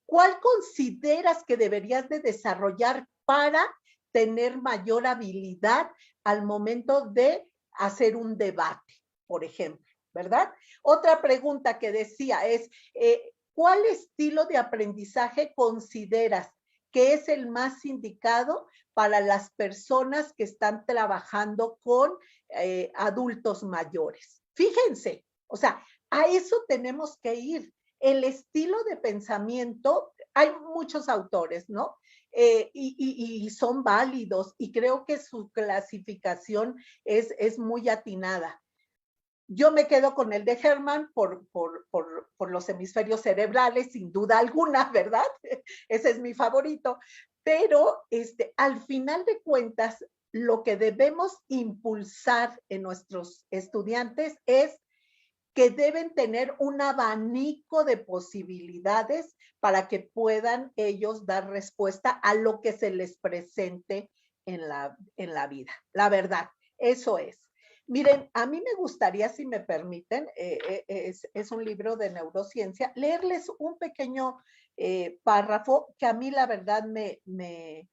¿Cuál consideras que deberías de desarrollar para tener mayor habilidad al momento de hacer un debate, por ejemplo? ¿Verdad? Otra pregunta que decía es, ¿cuál estilo de aprendizaje consideras que es el más indicado para las personas que están trabajando con adultos mayores? Fíjense, o sea, a eso tenemos que ir. El estilo de pensamiento, hay muchos autores, ¿no? Y son válidos y creo que su clasificación es muy atinada. Yo me quedo con el de Herman por los hemisferios cerebrales, sin duda alguna, ¿verdad? Ese es mi favorito. Pero al final de cuentas, lo que debemos impulsar en nuestros estudiantes es que deben tener un abanico de posibilidades para que puedan ellos dar respuesta a lo que se les presente en la vida. La verdad, eso es. Miren, a mí me gustaría, si me permiten, es un libro de neurociencia, leerles un pequeño párrafo que a mí la verdad me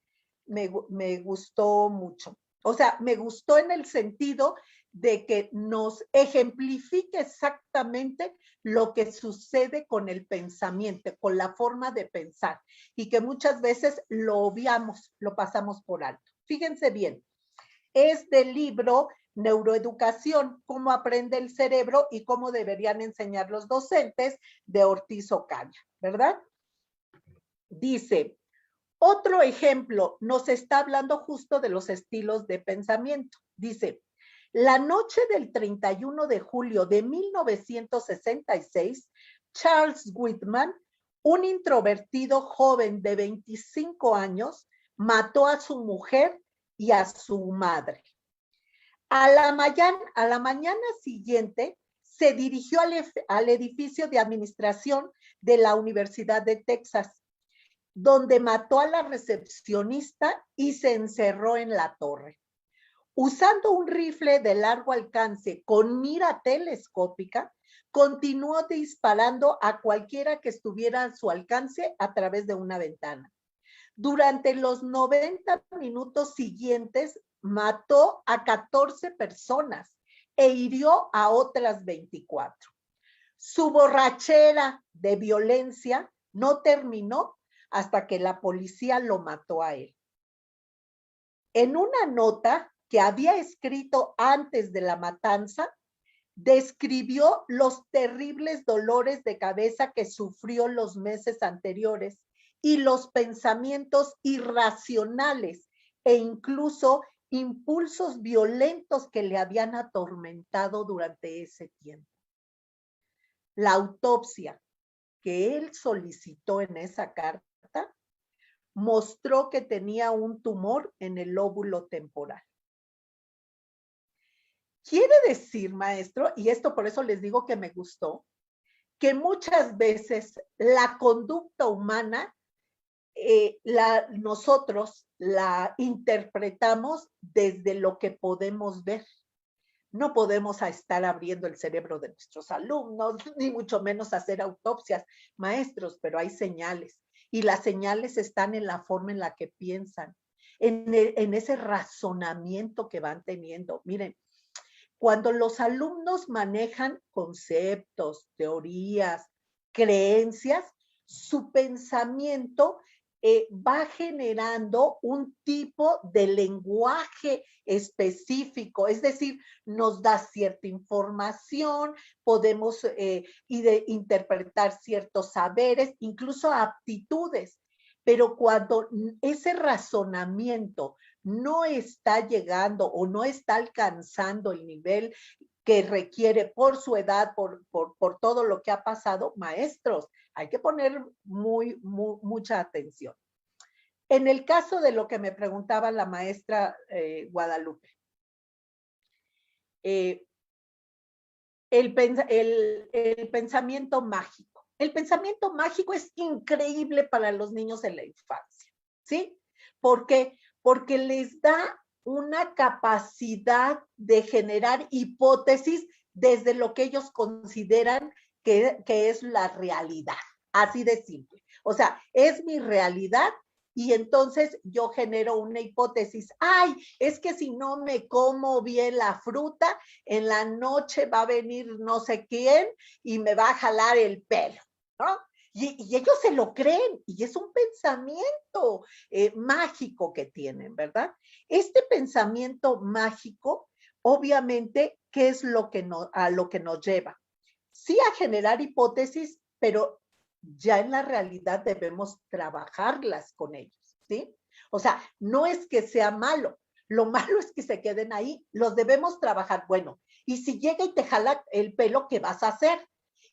gustó mucho. O sea, me gustó en el sentido de que nos ejemplifica exactamente lo que sucede con el pensamiento, con la forma de pensar, y que muchas veces lo obviamos, lo pasamos por alto. Fíjense bien, es del libro Neuroeducación, cómo aprende el cerebro y cómo deberían enseñar los docentes, de Ortiz Ocaña, ¿verdad? Dice, otro ejemplo, nos está hablando justo de los estilos de pensamiento. Dice, la noche del 31 de julio de 1966, Charles Whitman, un introvertido joven de 25 años, mató a su mujer y a su madre. A la mañana siguiente, se dirigió al edificio de administración de la Universidad de Texas, donde mató a la recepcionista y se encerró en la torre. Usando un rifle de largo alcance con mira telescópica, continuó disparando a cualquiera que estuviera a su alcance a través de una ventana. Durante los 90 minutos siguientes, mató a 14 personas e hirió a otras 24. Su borrachera de violencia no terminó hasta que la policía lo mató a él. En una nota que había escrito antes de la matanza, describió los terribles dolores de cabeza que sufrió los meses anteriores y los pensamientos irracionales e incluso impulsos violentos que le habían atormentado durante ese tiempo. La autopsia que él solicitó en esa carta mostró que tenía un tumor en el lóbulo temporal. Quiere decir, maestro, y esto por eso les digo que me gustó, que muchas veces la conducta humana nosotros la interpretamos desde lo que podemos ver. No podemos estar abriendo el cerebro de nuestros alumnos, ni mucho menos hacer autopsias, maestros, pero hay señales. Y las señales están en la forma en la que piensan, en ese razonamiento que van teniendo. Miren, cuando los alumnos manejan conceptos, teorías, creencias, su pensamiento va generando un tipo de lenguaje específico, es decir, nos da cierta información, podemos interpretar ciertos saberes, incluso aptitudes, pero cuando ese razonamiento no está llegando o no está alcanzando el nivel que requiere por su edad, por todo lo que ha pasado, maestros, hay que poner mucha atención. En el caso de lo que me preguntaba la maestra Guadalupe, el pensamiento mágico. El pensamiento mágico es increíble para los niños en la infancia, ¿sí? ¿Por qué? Porque les da una capacidad de generar hipótesis desde lo que ellos consideran que es la realidad, así de simple. O sea, es mi realidad y entonces yo genero una hipótesis. Ay, es que si no me como bien la fruta, en la noche va a venir no sé quién y me va a jalar el pelo, ¿no? Y ellos se lo creen y es un pensamiento mágico que tienen, ¿verdad? Este pensamiento mágico, obviamente, ¿qué es a lo que nos lleva? Sí, a generar hipótesis, pero ya en la realidad debemos trabajarlas con ellos, ¿sí? O sea, no es que sea malo, lo malo es que se queden ahí, los debemos trabajar. Bueno, y si llega y te jala el pelo, ¿qué vas a hacer?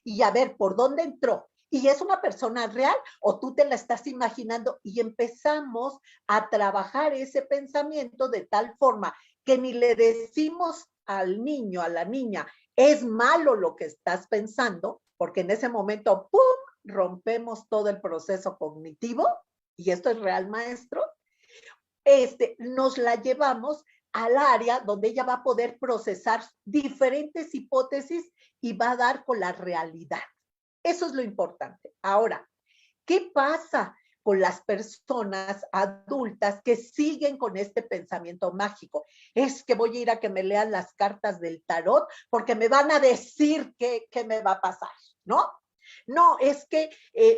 Y a ver, ¿por dónde entró? ¿Y es una persona real o tú te la estás imaginando? Y empezamos a trabajar ese pensamiento de tal forma que ni le decimos al niño, a la niña, es malo lo que estás pensando, porque en ese momento, ¡pum!, rompemos todo el proceso cognitivo, y esto es real, maestro. Nos la llevamos al área donde ella va a poder procesar diferentes hipótesis y va a dar con la realidad. Eso es lo importante. Ahora, ¿qué pasa con las personas adultas que siguen con este pensamiento mágico? Es que voy a ir a que me lean las cartas del tarot porque me van a decir qué me va a pasar, ¿no? No, es que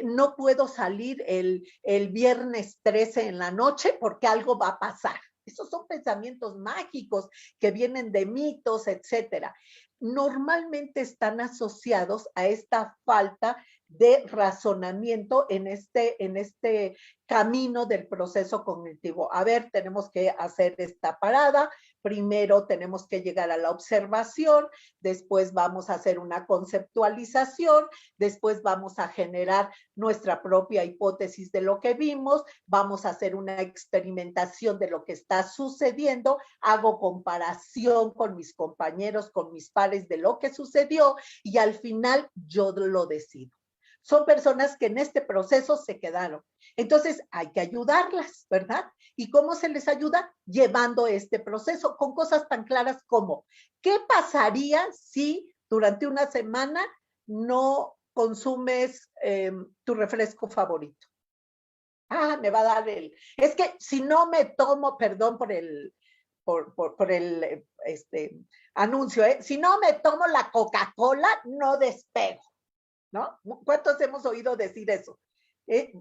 no puedo salir el viernes 13 en la noche porque algo va a pasar. Esos son pensamientos mágicos que vienen de mitos, etcétera. Normalmente están asociados a esta falta de razonamiento en este camino del proceso cognitivo. A ver, tenemos que hacer esta parada, primero tenemos que llegar a la observación, después vamos a hacer una conceptualización, después vamos a generar nuestra propia hipótesis de lo que vimos, vamos a hacer una experimentación de lo que está sucediendo, hago comparación con mis compañeros, con mis pares de lo que sucedió y al final yo lo decido. Son personas que en este proceso se quedaron. Entonces hay que ayudarlas, ¿verdad? ¿Y cómo se les ayuda? Llevando este proceso con cosas tan claras como, ¿qué pasaría si durante una semana no consumes tu refresco favorito? Ah, me va a dar es que si no me tomo, perdón por el anuncio, si no me tomo la Coca-Cola, no despego, ¿no? ¿Cuántos hemos oído decir eso? Ay,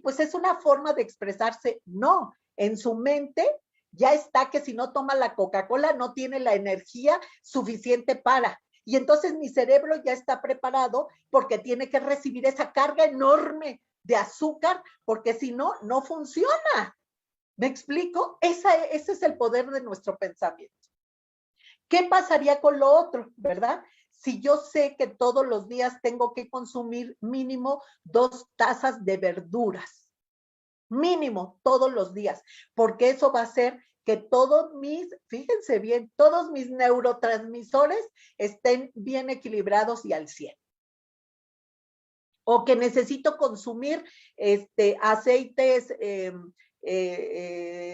pues es una forma de expresarse. No, en su mente ya está que si no toma la Coca-Cola no tiene la energía suficiente para. Y entonces mi cerebro ya está preparado porque tiene que recibir esa carga enorme de azúcar, porque si no, no funciona. ¿Me explico? Ese es el poder de nuestro pensamiento. ¿Qué pasaría con lo otro, verdad? Si yo sé que todos los días tengo que consumir mínimo 2 tazas de verduras, mínimo todos los días, porque eso va a hacer que fíjense bien, todos mis neurotransmisores estén bien equilibrados y al 100. O que necesito consumir aceites,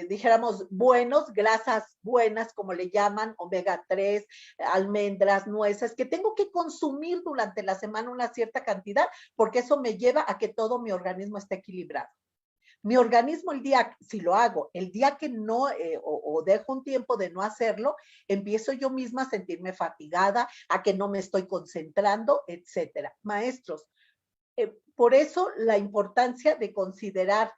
dijéramos, buenos, grasas buenas, como le llaman, omega 3, almendras, nueces, que tengo que consumir durante la semana una cierta cantidad, porque eso me lleva a que todo mi organismo esté equilibrado. Mi organismo si lo hago, el día que no, o dejo un tiempo de no hacerlo, empiezo yo misma a sentirme fatigada, a que no me estoy concentrando, etcétera. Maestros, por eso la importancia de considerar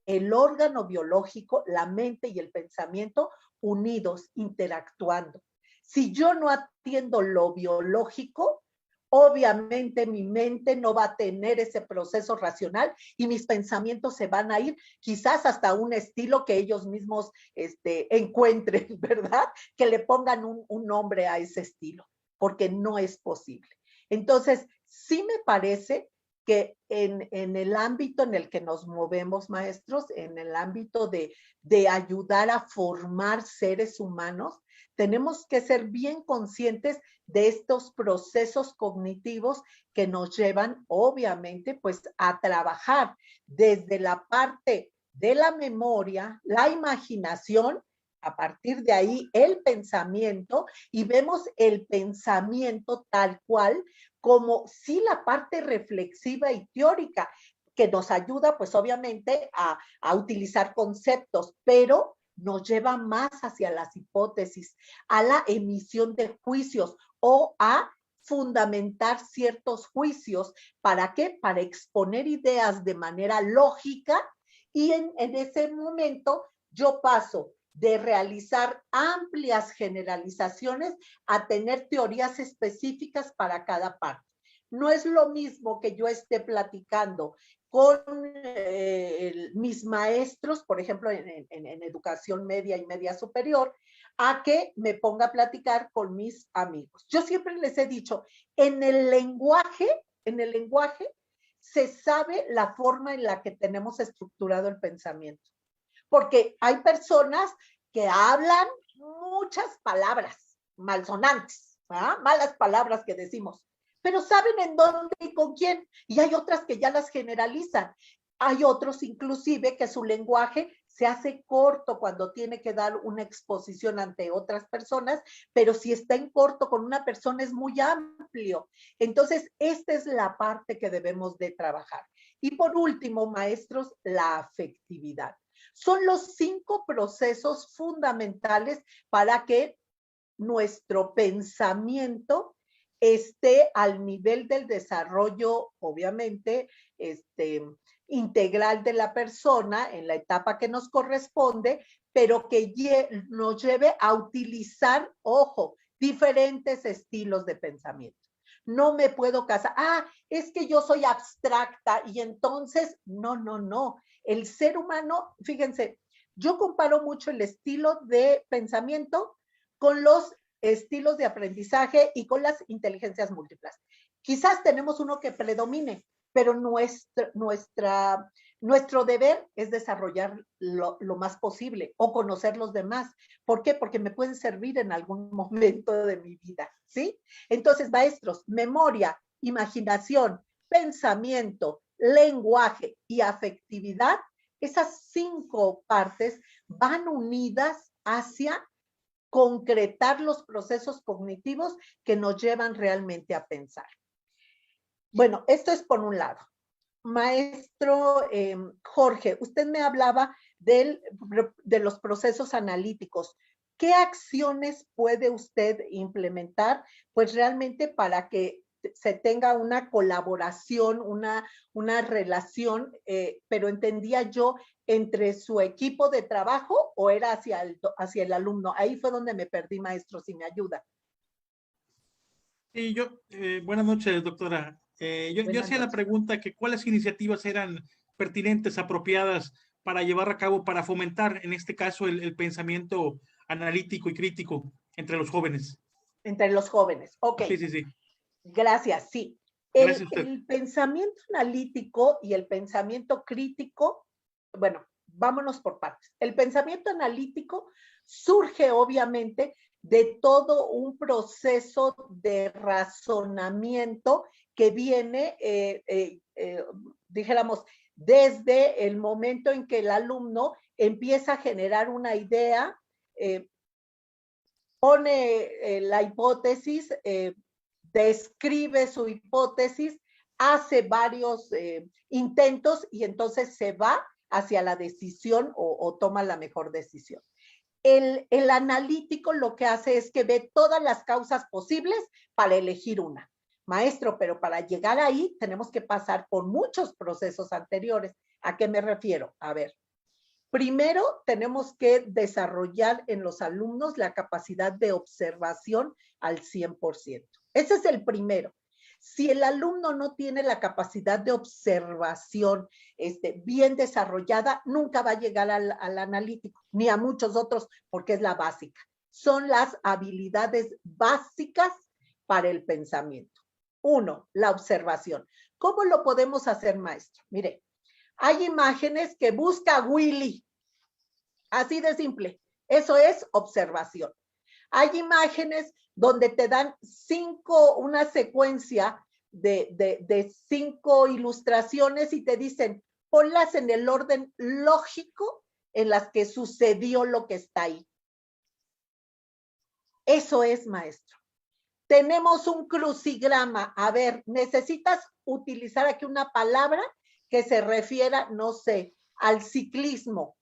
el órgano biológico, la mente y el pensamiento unidos, interactuando. Si yo no atiendo lo biológico, obviamente mi mente no va a tener ese proceso racional y mis pensamientos se van a ir quizás hasta un estilo que ellos mismos encuentren, ¿verdad? Que le pongan un nombre a ese estilo, porque no es posible. Entonces, sí me parece que en el ámbito en el que nos movemos, maestros, en el ámbito de ayudar a formar seres humanos, tenemos que ser bien conscientes de estos procesos cognitivos que nos llevan, obviamente, pues a trabajar desde la parte de la memoria, la imaginación, a partir de ahí el pensamiento, y vemos el pensamiento tal cual como sí la parte reflexiva y teórica, que nos ayuda pues obviamente a utilizar conceptos, pero nos lleva más hacia las hipótesis, a la emisión de juicios o a fundamentar ciertos juicios. ¿Para qué? Para exponer ideas de manera lógica y en ese momento yo paso de realizar amplias generalizaciones a tener teorías específicas para cada parte. No es lo mismo que yo esté platicando con mis maestros, por ejemplo, en educación media y media superior, a que me ponga a platicar con mis amigos. Yo siempre les he dicho, en el lenguaje se sabe la forma en la que tenemos estructurado el pensamiento. Porque hay personas que hablan muchas palabras malsonantes, ¿ah? Malas palabras que decimos, pero saben en dónde y con quién, y hay otras que ya las generalizan. Hay otros inclusive que su lenguaje se hace corto cuando tiene que dar una exposición ante otras personas, pero si está en corto con una persona es muy amplio. Entonces, esta es la parte que debemos de trabajar. Y por último, maestros, la afectividad. Son los 5 procesos fundamentales para que nuestro pensamiento esté al nivel del desarrollo, obviamente, integral de la persona en la etapa que nos corresponde, pero que nos lleve a utilizar, ojo, diferentes estilos de pensamiento. No me puedo casar, es que yo soy abstracta y entonces, no. El ser humano, fíjense, yo comparo mucho el estilo de pensamiento con los estilos de aprendizaje y con las inteligencias múltiples. Quizás tenemos uno que predomine, pero nuestro deber es desarrollar lo más posible o conocer los demás. ¿Por qué? Porque me pueden servir en algún momento de mi vida, ¿sí? Entonces, maestros, memoria, imaginación, pensamiento, lenguaje y afectividad, esas 5 partes van unidas hacia concretar los procesos cognitivos que nos llevan realmente a pensar. Bueno, esto es por un lado. Maestro Jorge, usted me hablaba de los procesos analíticos. ¿Qué acciones puede usted implementar? Pues realmente para que se tenga una colaboración, una relación, pero entendía yo, entre su equipo de trabajo o era hacia el alumno. Ahí fue donde me perdí, maestro, si me ayuda. Sí, buenas noches, doctora. Yo hacía la pregunta que cuáles iniciativas eran pertinentes, apropiadas para llevar a cabo, para fomentar, en este caso, el pensamiento analítico y crítico entre los jóvenes. Entre los jóvenes, ok. Sí. Gracias, sí. Gracias a usted. El pensamiento analítico y el pensamiento crítico, bueno, vámonos por partes. El pensamiento analítico surge obviamente de todo un proceso de razonamiento que viene, dijéramos, desde el momento en que el alumno empieza a generar una idea, pone la hipótesis, describe su hipótesis, hace varios intentos y entonces se va hacia la decisión o toma la mejor decisión. El analítico lo que hace es que ve todas las causas posibles para elegir una. Maestro, pero para llegar ahí tenemos que pasar por muchos procesos anteriores. ¿A qué me refiero? A ver, primero tenemos que desarrollar en los alumnos la capacidad de observación al 100%. Ese es el primero. Si el alumno no tiene la capacidad de observación bien desarrollada, nunca va a llegar al analítico, ni a muchos otros, porque es la básica. Son las habilidades básicas para el pensamiento. 1, la observación. ¿Cómo lo podemos hacer, maestro? Mire, hay imágenes que busca Willy. Así de simple. Eso es observación. Hay imágenes donde te dan una secuencia de 5 ilustraciones y te dicen, ponlas en el orden lógico en las que sucedió lo que está ahí. Eso es, maestro. Tenemos un crucigrama. A ver, necesitas utilizar aquí una palabra que se refiera, no sé, al ciclismo.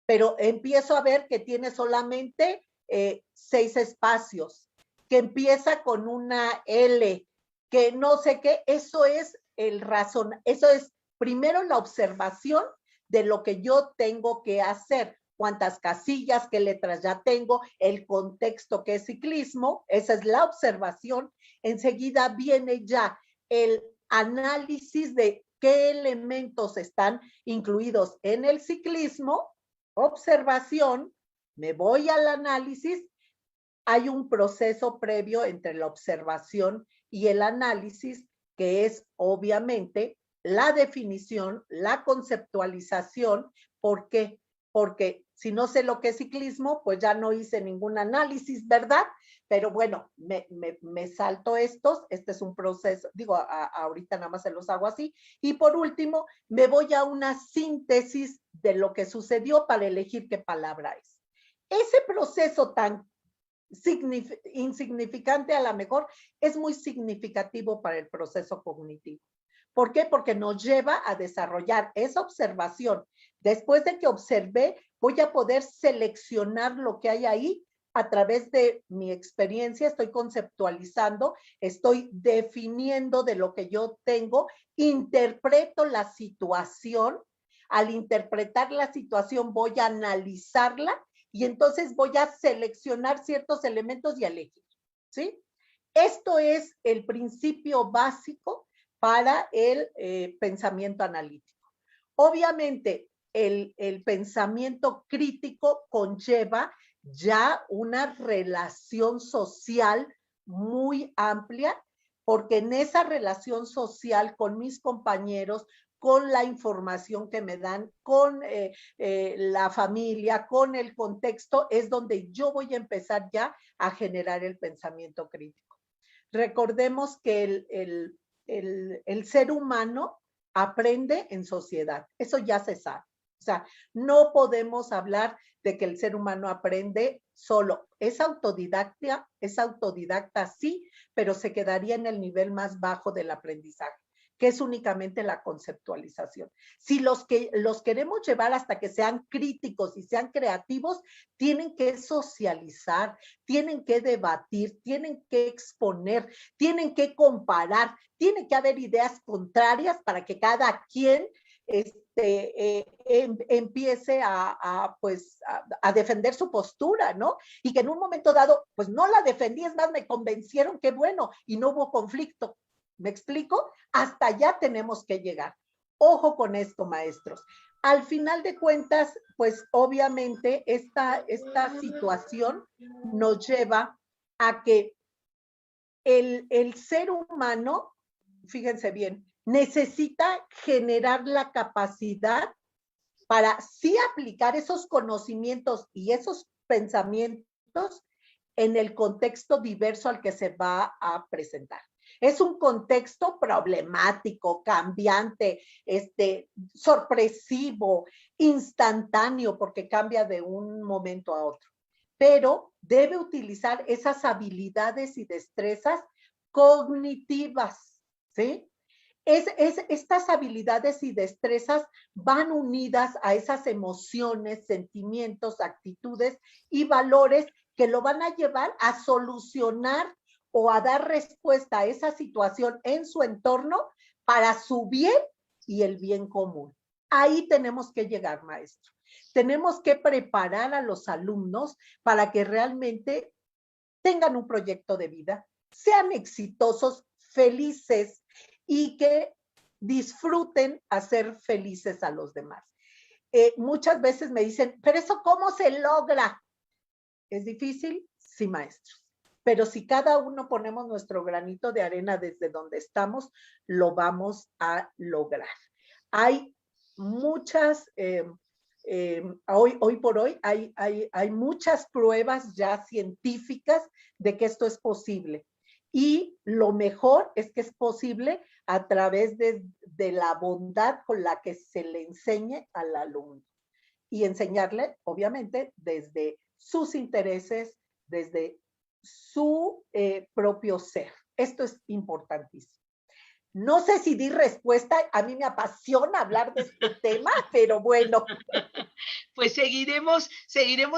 Pero empiezo a ver que tiene solamente 6 espacios, que empieza con una L, que no sé qué. Eso es eso es primero la observación de lo que yo tengo que hacer, cuántas casillas, qué letras ya tengo, el contexto que es ciclismo, esa es la observación. Enseguida viene ya el análisis de qué elementos están incluidos en el ciclismo, observación, me voy al análisis. Hay un proceso previo entre la observación y el análisis, que es obviamente la definición, la conceptualización. ¿Por qué? Porque si no sé lo que es ciclismo, pues ya no hice ningún análisis, ¿verdad? Pero bueno, me salto estos. Este es un proceso, ahorita nada más se los hago así. Y por último, me voy a una síntesis de lo que sucedió para elegir qué palabra es. Ese proceso tan insignificante a lo mejor es muy significativo para el proceso cognitivo. ¿Por qué? Porque nos lleva a desarrollar esa observación. Después de que observé, voy a poder seleccionar lo que hay ahí a través de mi experiencia, estoy conceptualizando, estoy definiendo de lo que yo tengo, interpreto la situación. Al interpretar la situación voy a analizarla y entonces voy a seleccionar ciertos elementos y elegir, ¿sí? Esto es el principio básico para el pensamiento analítico. Obviamente, el pensamiento crítico conlleva ya una relación social muy amplia, porque en esa relación social con mis compañeros, con la información que me dan, con la familia, con el contexto, es donde yo voy a empezar ya a generar el pensamiento crítico. Recordemos que el ser humano aprende en sociedad, eso ya se sabe. O sea, no podemos hablar de que el ser humano aprende solo. Es autodidacta sí, pero se quedaría en el nivel más bajo del aprendizaje, que es únicamente la conceptualización. Si los queremos llevar hasta que sean críticos y sean creativos, tienen que socializar, tienen que debatir, tienen que exponer, tienen que comparar, tiene que haber ideas contrarias para que cada quien empiece a defender su postura, ¿no? Y que en un momento dado, pues no la defendí, es más, me convencieron, qué bueno, y no hubo conflicto. ¿Me explico? Hasta allá tenemos que llegar. Ojo con esto, maestros. Al final de cuentas, pues obviamente esta situación nos lleva a que el ser humano, fíjense bien, necesita generar la capacidad para sí aplicar esos conocimientos y esos pensamientos en el contexto diverso al que se va a presentar. Es un contexto problemático, cambiante, sorpresivo, instantáneo, porque cambia de un momento a otro. Pero debe utilizar esas habilidades y destrezas cognitivas, ¿sí? Estas habilidades y destrezas van unidas a esas emociones, sentimientos, actitudes y valores que lo van a llevar a solucionar o a dar respuesta a esa situación en su entorno para su bien y el bien común. Ahí tenemos que llegar, maestro. Tenemos que preparar a los alumnos para que realmente tengan un proyecto de vida, sean exitosos, felices y que disfruten hacer felices a los demás. Muchas veces me dicen, ¿pero eso cómo se logra? ¿Es difícil? Sí, maestros. Pero si cada uno ponemos nuestro granito de arena desde donde estamos, lo vamos a lograr. Hay muchas, hoy por hoy, hay muchas pruebas ya científicas de que esto es posible. Y lo mejor es que es posible a través de la bondad con la que se le enseñe al alumno. Y enseñarle, obviamente, desde sus intereses, desde su propio ser. Esto es importantísimo. No sé si di respuesta, a mí me apasiona hablar de este tema, pero bueno. Pues seguiremos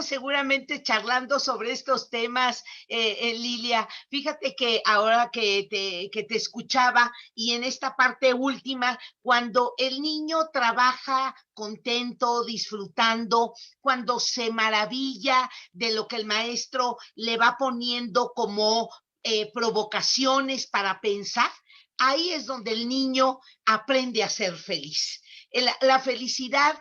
seguramente charlando sobre estos temas, Lilia. Fíjate que ahora que te escuchaba y en esta parte última, cuando el niño trabaja contento, disfrutando, cuando se maravilla de lo que el maestro le va poniendo como provocaciones para pensar, ahí es donde el niño aprende a ser feliz. La felicidad,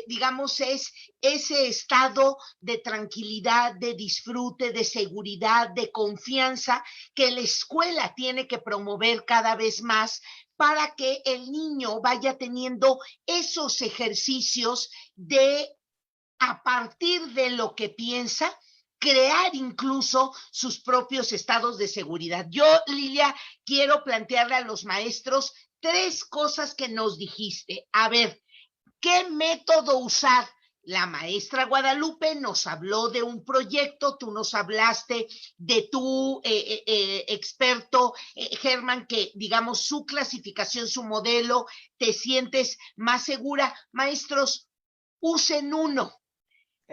digamos, es ese estado de tranquilidad, de disfrute, de seguridad, de confianza que la escuela tiene que promover cada vez más para que el niño vaya teniendo esos ejercicios de, a partir de lo que piensa, crear incluso sus propios estados de seguridad. Yo, Lilia, quiero plantearle a los maestros 3 cosas que nos dijiste. A ver, ¿Qué método usar? La maestra Guadalupe nos habló de un proyecto, tú nos hablaste de tu experto, Germán, que digamos su clasificación, su modelo, te sientes más segura. Maestros, usen uno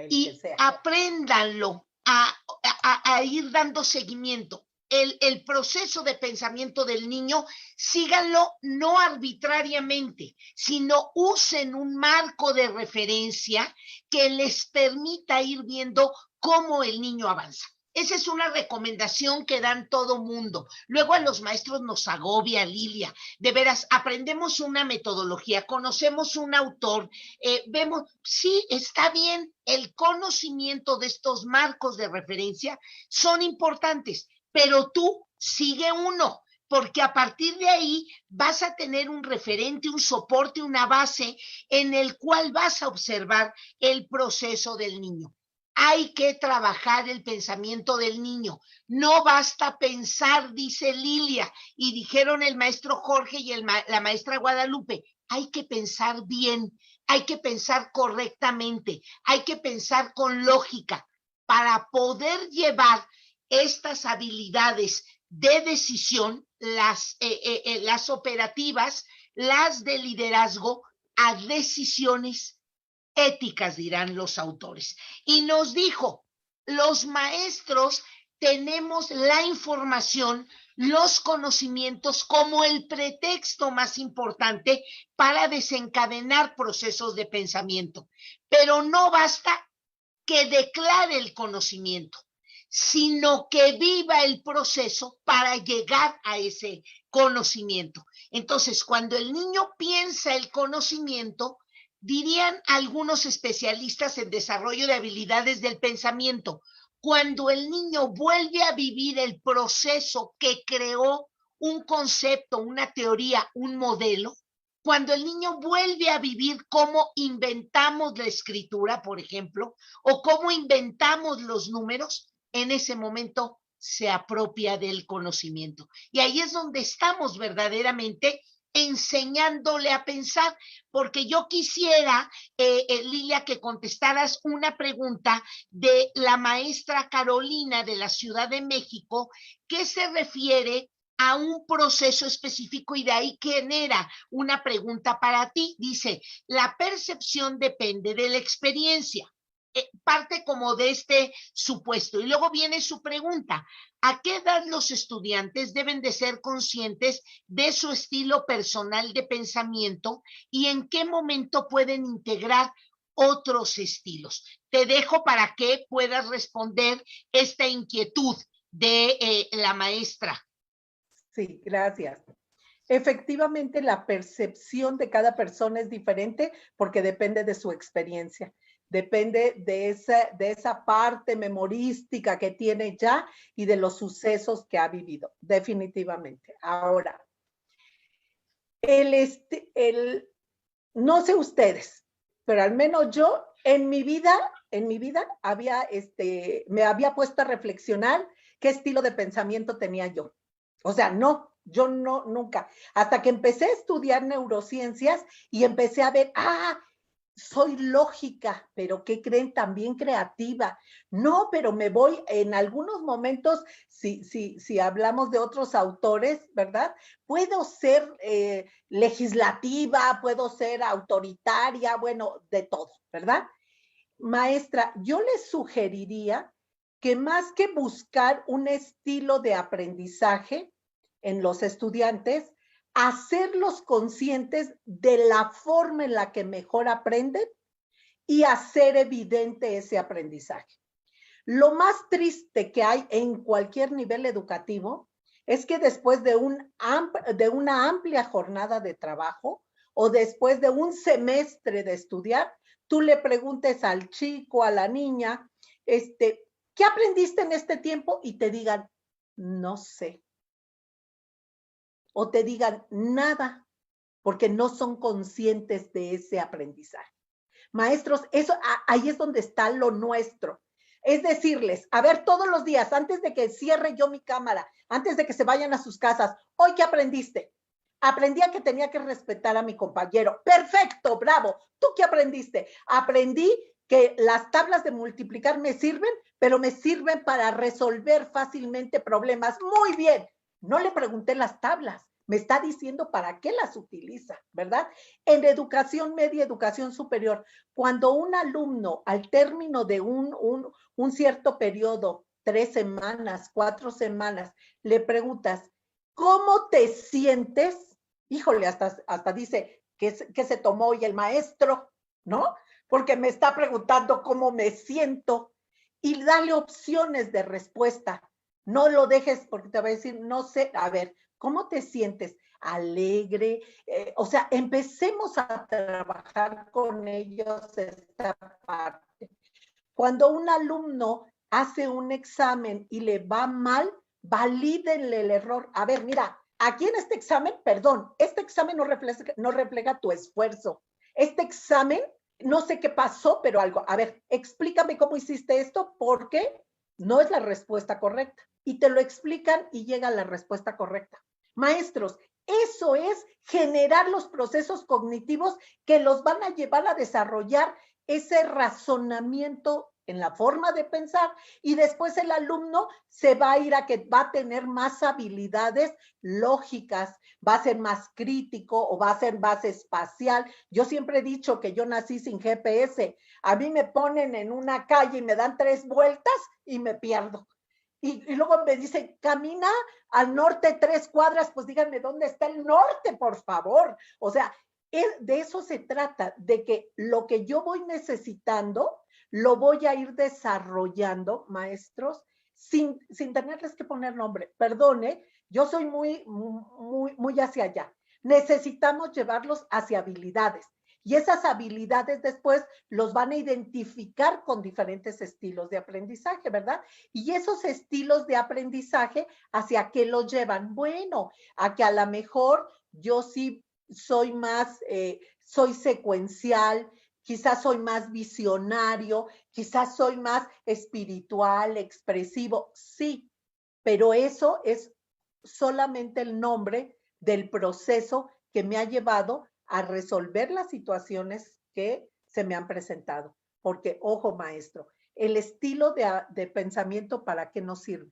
y apréndanlo a ir dando seguimiento. El proceso de pensamiento del niño, síganlo no arbitrariamente, sino usen un marco de referencia que les permita ir viendo cómo el niño avanza. Esa es una recomendación que dan todo mundo. Luego a los maestros nos agobia, Lilia. De veras, aprendemos una metodología, conocemos un autor, vemos, sí, está bien, el conocimiento de estos marcos de referencia son importantes, pero tú sigue uno, porque a partir de ahí vas a tener un referente, un soporte, una base en el cual vas a observar el proceso del niño. Hay que trabajar el pensamiento del niño. No basta pensar, dice Lilia, y dijeron el maestro Jorge y la maestra Guadalupe, hay que pensar bien, hay que pensar correctamente, hay que pensar con lógica para poder llevar estas habilidades de decisión, las operativas, las de liderazgo, a decisiones éticas, dirán los autores. Y nos dijo, los maestros tenemos la información, los conocimientos como el pretexto más importante para desencadenar procesos de pensamiento. Pero no basta que declare el conocimiento, sino que viva el proceso para llegar a ese conocimiento. Entonces, cuando el niño piensa el conocimiento, dirían algunos especialistas en desarrollo de habilidades del pensamiento, cuando el niño vuelve a vivir el proceso que creó un concepto, una teoría, un modelo, cuando el niño vuelve a vivir cómo inventamos la escritura, por ejemplo, o cómo inventamos los números, en ese momento se apropia del conocimiento. Y ahí es donde estamos verdaderamente enseñándole a pensar, porque yo quisiera, Lilia, que contestaras una pregunta de la maestra Carolina de la Ciudad de México, que se refiere a un proceso específico y de ahí genera una pregunta para ti. Dice, la percepción depende de la experiencia. Parte como de este supuesto. Y luego viene su pregunta, ¿a qué edad los estudiantes deben de ser conscientes de su estilo personal de pensamiento y en qué momento pueden integrar otros estilos? Te dejo para que puedas responder esta inquietud de la maestra. Sí, gracias. Efectivamente, la percepción de cada persona es diferente porque depende de su experiencia. Depende de esa parte memorística que tiene ya y de los sucesos que ha vivido, definitivamente. Ahora, no sé ustedes, pero al menos yo en mi vida me había puesto a reflexionar qué estilo de pensamiento tenía yo. O sea, yo nunca. Hasta que empecé a estudiar neurociencias y empecé a ver, soy lógica, pero ¿qué creen? También creativa. No, pero me voy en algunos momentos, si hablamos de otros autores, ¿verdad? Puedo ser legislativa, puedo ser autoritaria, bueno, de todo, ¿verdad? Maestra, yo les sugeriría que más que buscar un estilo de aprendizaje en los estudiantes, hacerlos conscientes de la forma en la que mejor aprenden y hacer evidente ese aprendizaje. Lo más triste que hay en cualquier nivel educativo es que después de una amplia jornada de trabajo o después de un semestre de estudiar, tú le preguntes al chico, a la niña, ¿qué aprendiste en este tiempo? Y te digan, no sé. O te digan nada, porque no son conscientes de ese aprendizaje. Maestros, ahí es donde está lo nuestro. Es decirles, a ver, todos los días, antes de que cierre yo mi cámara, antes de que se vayan a sus casas, ¿hoy qué aprendiste? Aprendí a que tenía que respetar a mi compañero. Perfecto, bravo. ¿Tú qué aprendiste? Aprendí que las tablas de multiplicar me sirven, pero me sirven para resolver fácilmente problemas. Muy bien. No le pregunté las tablas. Me está diciendo para qué las utiliza, ¿verdad? En educación media, educación superior, cuando un alumno al término de un cierto periodo, 3 semanas, 4 semanas, le preguntas, ¿cómo te sientes? Híjole, hasta dice que se tomó hoy el maestro, ¿no? Porque me está preguntando cómo me siento y dale opciones de respuesta. No lo dejes porque te va a decir, no sé, a ver, ¿cómo te sientes? Alegre. O sea, empecemos a trabajar con ellos esta parte. Cuando un alumno hace un examen y le va mal, valídenle el error. A ver, mira, aquí en este examen, perdón, este examen no refleja tu esfuerzo. Este examen, no sé qué pasó, pero algo. A ver, explícame cómo hiciste esto porque no es la respuesta correcta. Y te lo explican y llega la respuesta correcta. Maestros, eso es generar los procesos cognitivos que los van a llevar a desarrollar ese razonamiento en la forma de pensar y después el alumno se va a ir a que va a tener más habilidades lógicas, va a ser más crítico o va a ser más espacial. Yo siempre he dicho que yo nací sin GPS. A mí me ponen en una calle y me dan 3 vueltas y me pierdo. Y luego me dicen, camina al norte 3 cuadras, pues díganme dónde está el norte, por favor. O sea, de eso se trata, de que lo que yo voy necesitando, lo voy a ir desarrollando, maestros, sin tenerles que poner nombre. Perdone, yo soy muy hacia allá. Necesitamos llevarlos hacia habilidades. Y esas habilidades después los van a identificar con diferentes estilos de aprendizaje, ¿verdad? Y esos estilos de aprendizaje, ¿hacia qué los llevan? Bueno, a que a lo mejor yo sí soy más, soy secuencial, quizás soy más visionario, quizás soy más espiritual, expresivo, sí, pero eso es solamente el nombre del proceso que me ha llevado a resolver las situaciones que se me han presentado. Porque, ojo, maestro, el estilo de pensamiento, ¿para qué nos sirve?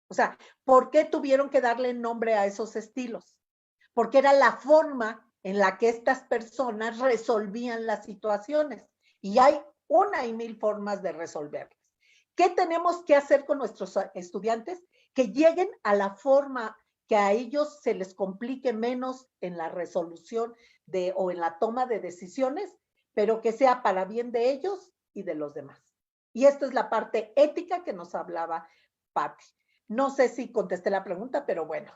O sea, ¿por qué tuvieron que darle nombre a esos estilos? Porque era la forma en la que estas personas resolvían las situaciones. Y hay 1,000 formas de resolverlas. ¿Qué tenemos que hacer con nuestros estudiantes? Que lleguen a la forma que a ellos se les complique menos en la resolución o en la toma de decisiones, pero que sea para bien de ellos y de los demás. Y esto es la parte ética que nos hablaba Patti. No sé si contesté la pregunta, pero bueno.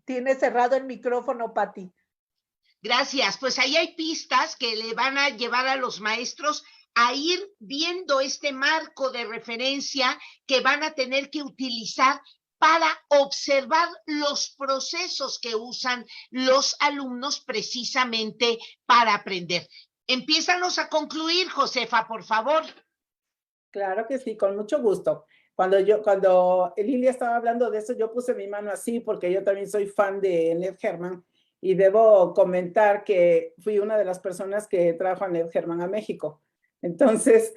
Tiene cerrado el micrófono, Patti. Gracias. Pues ahí hay pistas que le van a llevar a los maestros a ir viendo este marco de referencia que van a tener que utilizar para observar los procesos que usan los alumnos precisamente para aprender. Empiézanos a concluir, Josefa, por favor. Claro que sí, con mucho gusto. Cuando Lilia estaba hablando de eso, yo puse mi mano así porque yo también soy fan de Ned Herman y debo comentar que fui una de las personas que trajo a Ned Herman a México. Entonces,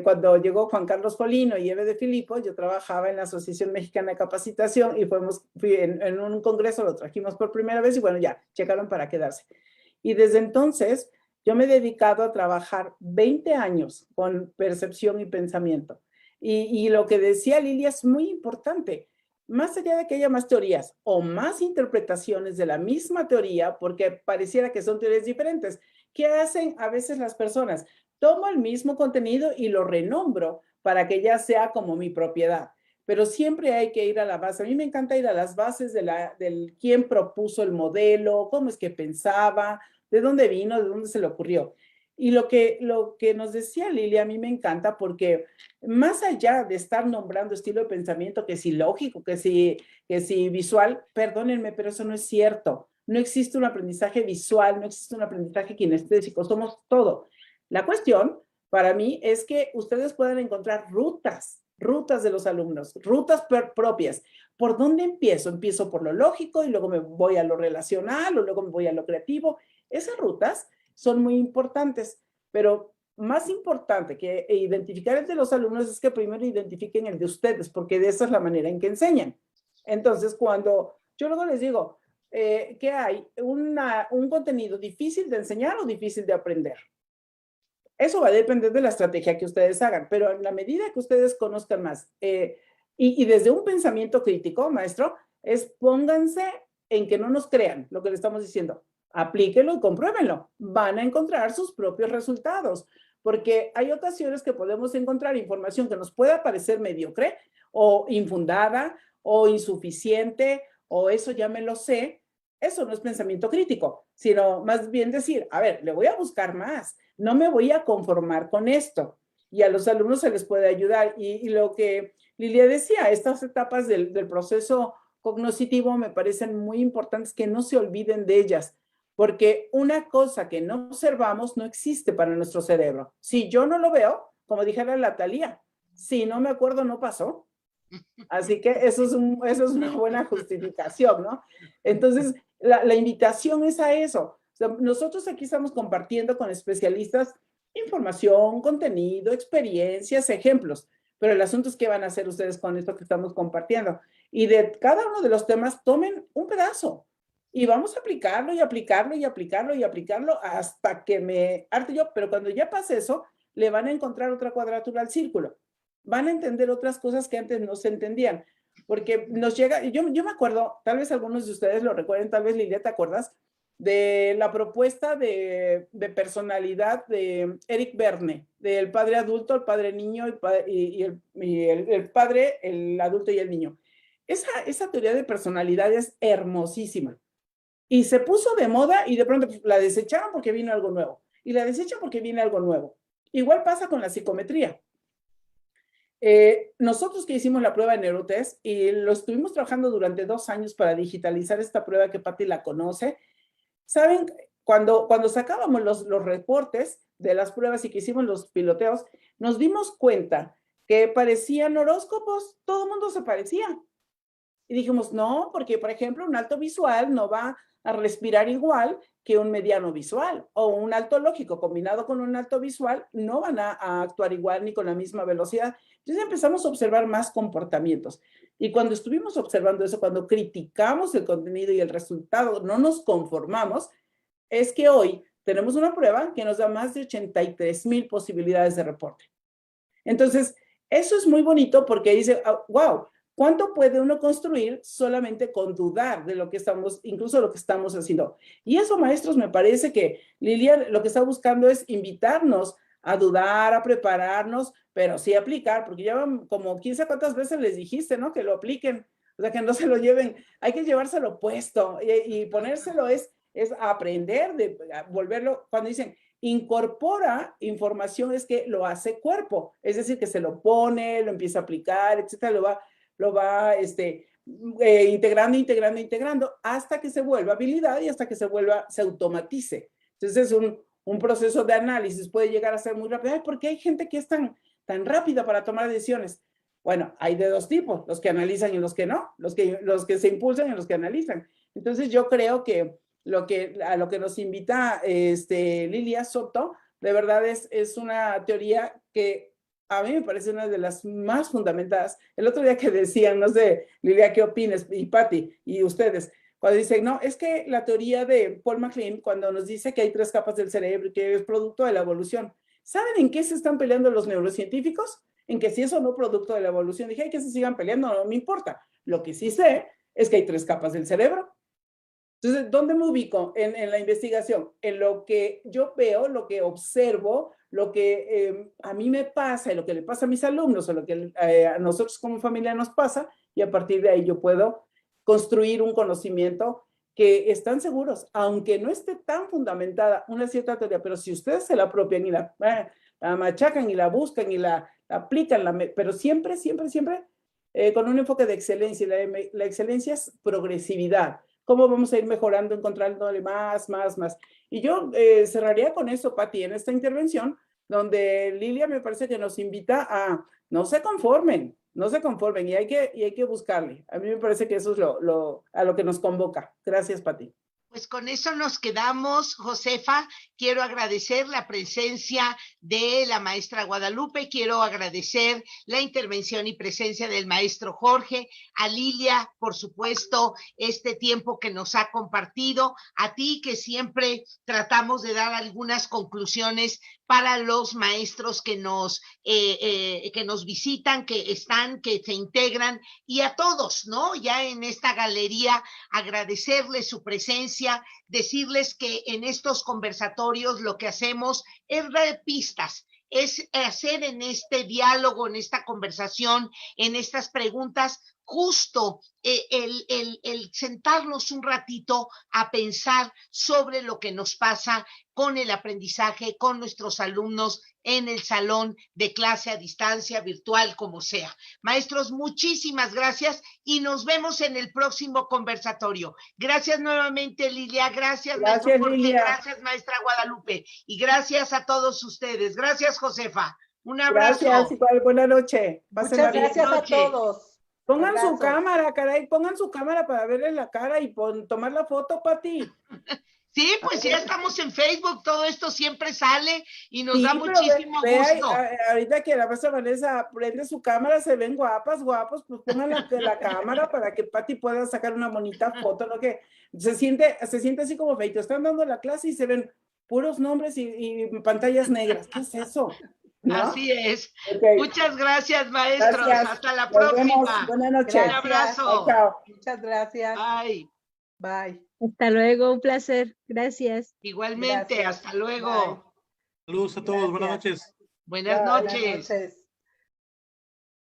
cuando llegó Juan Carlos Polino y Eve de Filippo, yo trabajaba en la Asociación Mexicana de Capacitación y fui en un congreso, lo trajimos por primera vez y bueno, ya, checaron para quedarse. Y desde entonces, yo me he dedicado a trabajar 20 años con percepción y pensamiento. Y lo que decía Lilia es muy importante. Más allá de que haya más teorías o más interpretaciones de la misma teoría, porque pareciera que son teorías diferentes, ¿qué hacen a veces las personas? Tomo el mismo contenido y lo renombro para que ya sea como mi propiedad. Pero siempre hay que ir a la base. A mí me encanta ir a las bases del quién propuso el modelo, cómo es que pensaba, de dónde vino, de dónde se le ocurrió. Y lo que nos decía Lilia a mí me encanta porque más allá de estar nombrando estilo de pensamiento, que si lógico, que si visual, perdónenme, pero eso no es cierto. No existe un aprendizaje visual, no existe un aprendizaje kinestésico, somos todo. La cuestión para mí es que ustedes puedan encontrar rutas rutas de los alumnos, rutas propias. ¿Por dónde empiezo? Empiezo por lo lógico y luego me voy a lo relacional o luego me voy a lo creativo. Esas rutas son muy importantes, pero más importante que identificar el de los alumnos es que primero identifiquen el de ustedes, porque de esa es la manera en que enseñan. Entonces, cuando yo luego les digo que hay un contenido difícil de enseñar o difícil de aprender. Eso va a depender de la estrategia que ustedes hagan, pero en la medida que ustedes conozcan más y desde un pensamiento crítico, maestro, pónganse en que no nos crean lo que le estamos diciendo. Aplíquenlo y compruébenlo. Van a encontrar sus propios resultados, porque hay ocasiones que podemos encontrar información que nos pueda parecer mediocre o infundada o insuficiente o eso ya me lo sé. Eso no es pensamiento crítico, sino más bien decir, a ver, le voy a buscar más, no me voy a conformar con esto. Y a los alumnos se les puede ayudar. Y lo que Lilia decía, estas etapas del proceso cognitivo me parecen muy importantes que no se olviden de ellas, porque una cosa que no observamos no existe para nuestro cerebro. Si yo no lo veo, como dijera la Thalía, si no me acuerdo, no pasó. Así que eso es una buena justificación, ¿no? Entonces, la invitación es a eso. O sea, nosotros aquí estamos compartiendo con especialistas información, contenido, experiencias, ejemplos, pero el asunto es qué van a hacer ustedes con esto que estamos compartiendo. Y de cada uno de los temas, tomen un pedazo y vamos a aplicarlo y aplicarlo y aplicarlo y aplicarlo hasta que me harte yo, pero cuando ya pase eso, le van a encontrar otra cuadratura al círculo. Van a entender otras cosas que antes no se entendían, porque nos llega, yo me acuerdo, tal vez algunos de ustedes lo recuerden, tal vez Lilia, ¿te acuerdas? De la propuesta de personalidad de Eric Berne, del padre adulto, el padre niño y el padre, el adulto y el niño. Esa teoría de personalidad es hermosísima. Y se puso de moda y de pronto la desecharon porque vino algo nuevo. Y la desechan porque viene algo nuevo. Igual pasa con la psicometría. Nosotros que hicimos la prueba de Neurotest y lo estuvimos trabajando durante 2 años para digitalizar esta prueba que Patti la conoce, ¿saben? Cuando sacábamos los reportes de las pruebas y que hicimos los piloteos, nos dimos cuenta que parecían horóscopos, todo el mundo se parecía. Y dijimos, no, porque por ejemplo un alto visual no va a respirar igual que un mediano visual o un alto lógico combinado con un alto visual no van a actuar igual ni con la misma velocidad. Entonces empezamos a observar más comportamientos. Y cuando estuvimos observando eso, cuando criticamos el contenido y el resultado, no nos conformamos, es que hoy tenemos una prueba que nos da más de 83,000 posibilidades de reporte. Entonces, eso es muy bonito porque dice, wow, ¿cuánto puede uno construir solamente con dudar de lo que estamos, incluso lo que estamos haciendo? Y eso, maestros, me parece que Lilia lo que está buscando es invitarnos a dudar, a prepararnos, pero sí aplicar, porque ya como 15 cuántas veces les dijiste, ¿no? Que lo apliquen, o sea, que no se lo lleven, hay que llevárselo puesto y ponérselo es aprender, volverlo, cuando dicen incorpora información es que lo hace cuerpo, es decir, que se lo pone, lo empieza a aplicar, etcétera, lo va integrando hasta que se vuelva habilidad y hasta que se automatice. Entonces es un proceso de análisis, puede llegar a ser muy rápido. Ay, ¿por qué hay gente que es tan rápida para tomar decisiones? Bueno, hay de 2 tipos, los que analizan y los que no, los que se impulsan y los que analizan. Entonces yo creo que a lo que nos invita Lilia Soto, de verdad es una teoría que a mí me parece una de las más fundamentadas. El otro día que decían, no sé, Lilia, ¿qué opinas? Y Patti, y ustedes, cuando dicen, no, es que la teoría de Paul MacLean, cuando nos dice que hay 3 capas del cerebro y que es producto de la evolución, ¿saben en qué se están peleando los neurocientíficos? En que si eso no es producto de la evolución. Dije, hay que se sigan peleando, no me importa. Lo que sí sé es que hay 3 capas del cerebro. Entonces, ¿dónde me ubico en la investigación? En lo que yo veo, lo que observo, lo que a mí me pasa y lo que le pasa a mis alumnos o lo que a nosotros como familia nos pasa, y a partir de ahí yo puedo construir un conocimiento que están seguros, aunque no esté tan fundamentada una cierta teoría, pero si ustedes se la apropian y la machacan y la buscan y la aplican, pero siempre con un enfoque de excelencia. La excelencia es progresividad. ¿Cómo vamos a ir mejorando, encontrándole más? Y yo cerraría con eso, Patti, en esta intervención, donde Lilia me parece que nos invita a no se conformen y hay que buscarle. A mí me parece que eso es a lo que nos convoca. Gracias, Pati. Pues con eso nos quedamos, Josefa. Quiero agradecer la presencia de la maestra Guadalupe, quiero agradecer la intervención y presencia del maestro Jorge, a Lilia, por supuesto, este tiempo que nos ha compartido, a ti que siempre tratamos de dar algunas conclusiones para los maestros que nos visitan, que se integran, y a todos, ¿no? Ya en esta galería, agradecerles su presencia, decirles que en estos conversatorios lo que hacemos es dar pistas, es hacer en este diálogo, en esta conversación, en estas preguntas, justo el sentarnos un ratito a pensar sobre lo que nos pasa con el aprendizaje, con nuestros alumnos en el salón de clase a distancia, virtual, como sea. Maestros, muchísimas gracias y nos vemos en el próximo conversatorio. Gracias nuevamente, Lilia. Gracias maestro Jorge. Lilia. Gracias, maestra Guadalupe. Y gracias a todos ustedes. Gracias, Josefa. Un abrazo. Gracias, igual. Buenas noches. Muchas gracias a todos. Pongan su cámara, caray, pongan su cámara para verle la cara y tomar la foto, Pati. Sí, pues ya estamos en Facebook, todo esto siempre sale y nos da muchísimo gusto. Ahorita que la maestra Vanessa prende su cámara, se ven guapas, guapos, pues pongan la cámara para que Pati pueda sacar una bonita foto, ¿no? Que se siente así como feito. Están dando la clase y se ven puros nombres y pantallas negras. ¿Qué es eso? ¿No? Así es. Okay. Muchas gracias, maestros. Gracias. Hasta la Nos próxima. vemos. Buenas noches. Un abrazo. Chao. Muchas gracias. Bye. Bye. Hasta luego, un placer. Gracias. Igualmente, Gracias. hasta luego. Saludos a todos, buenas noches. Buenas noches.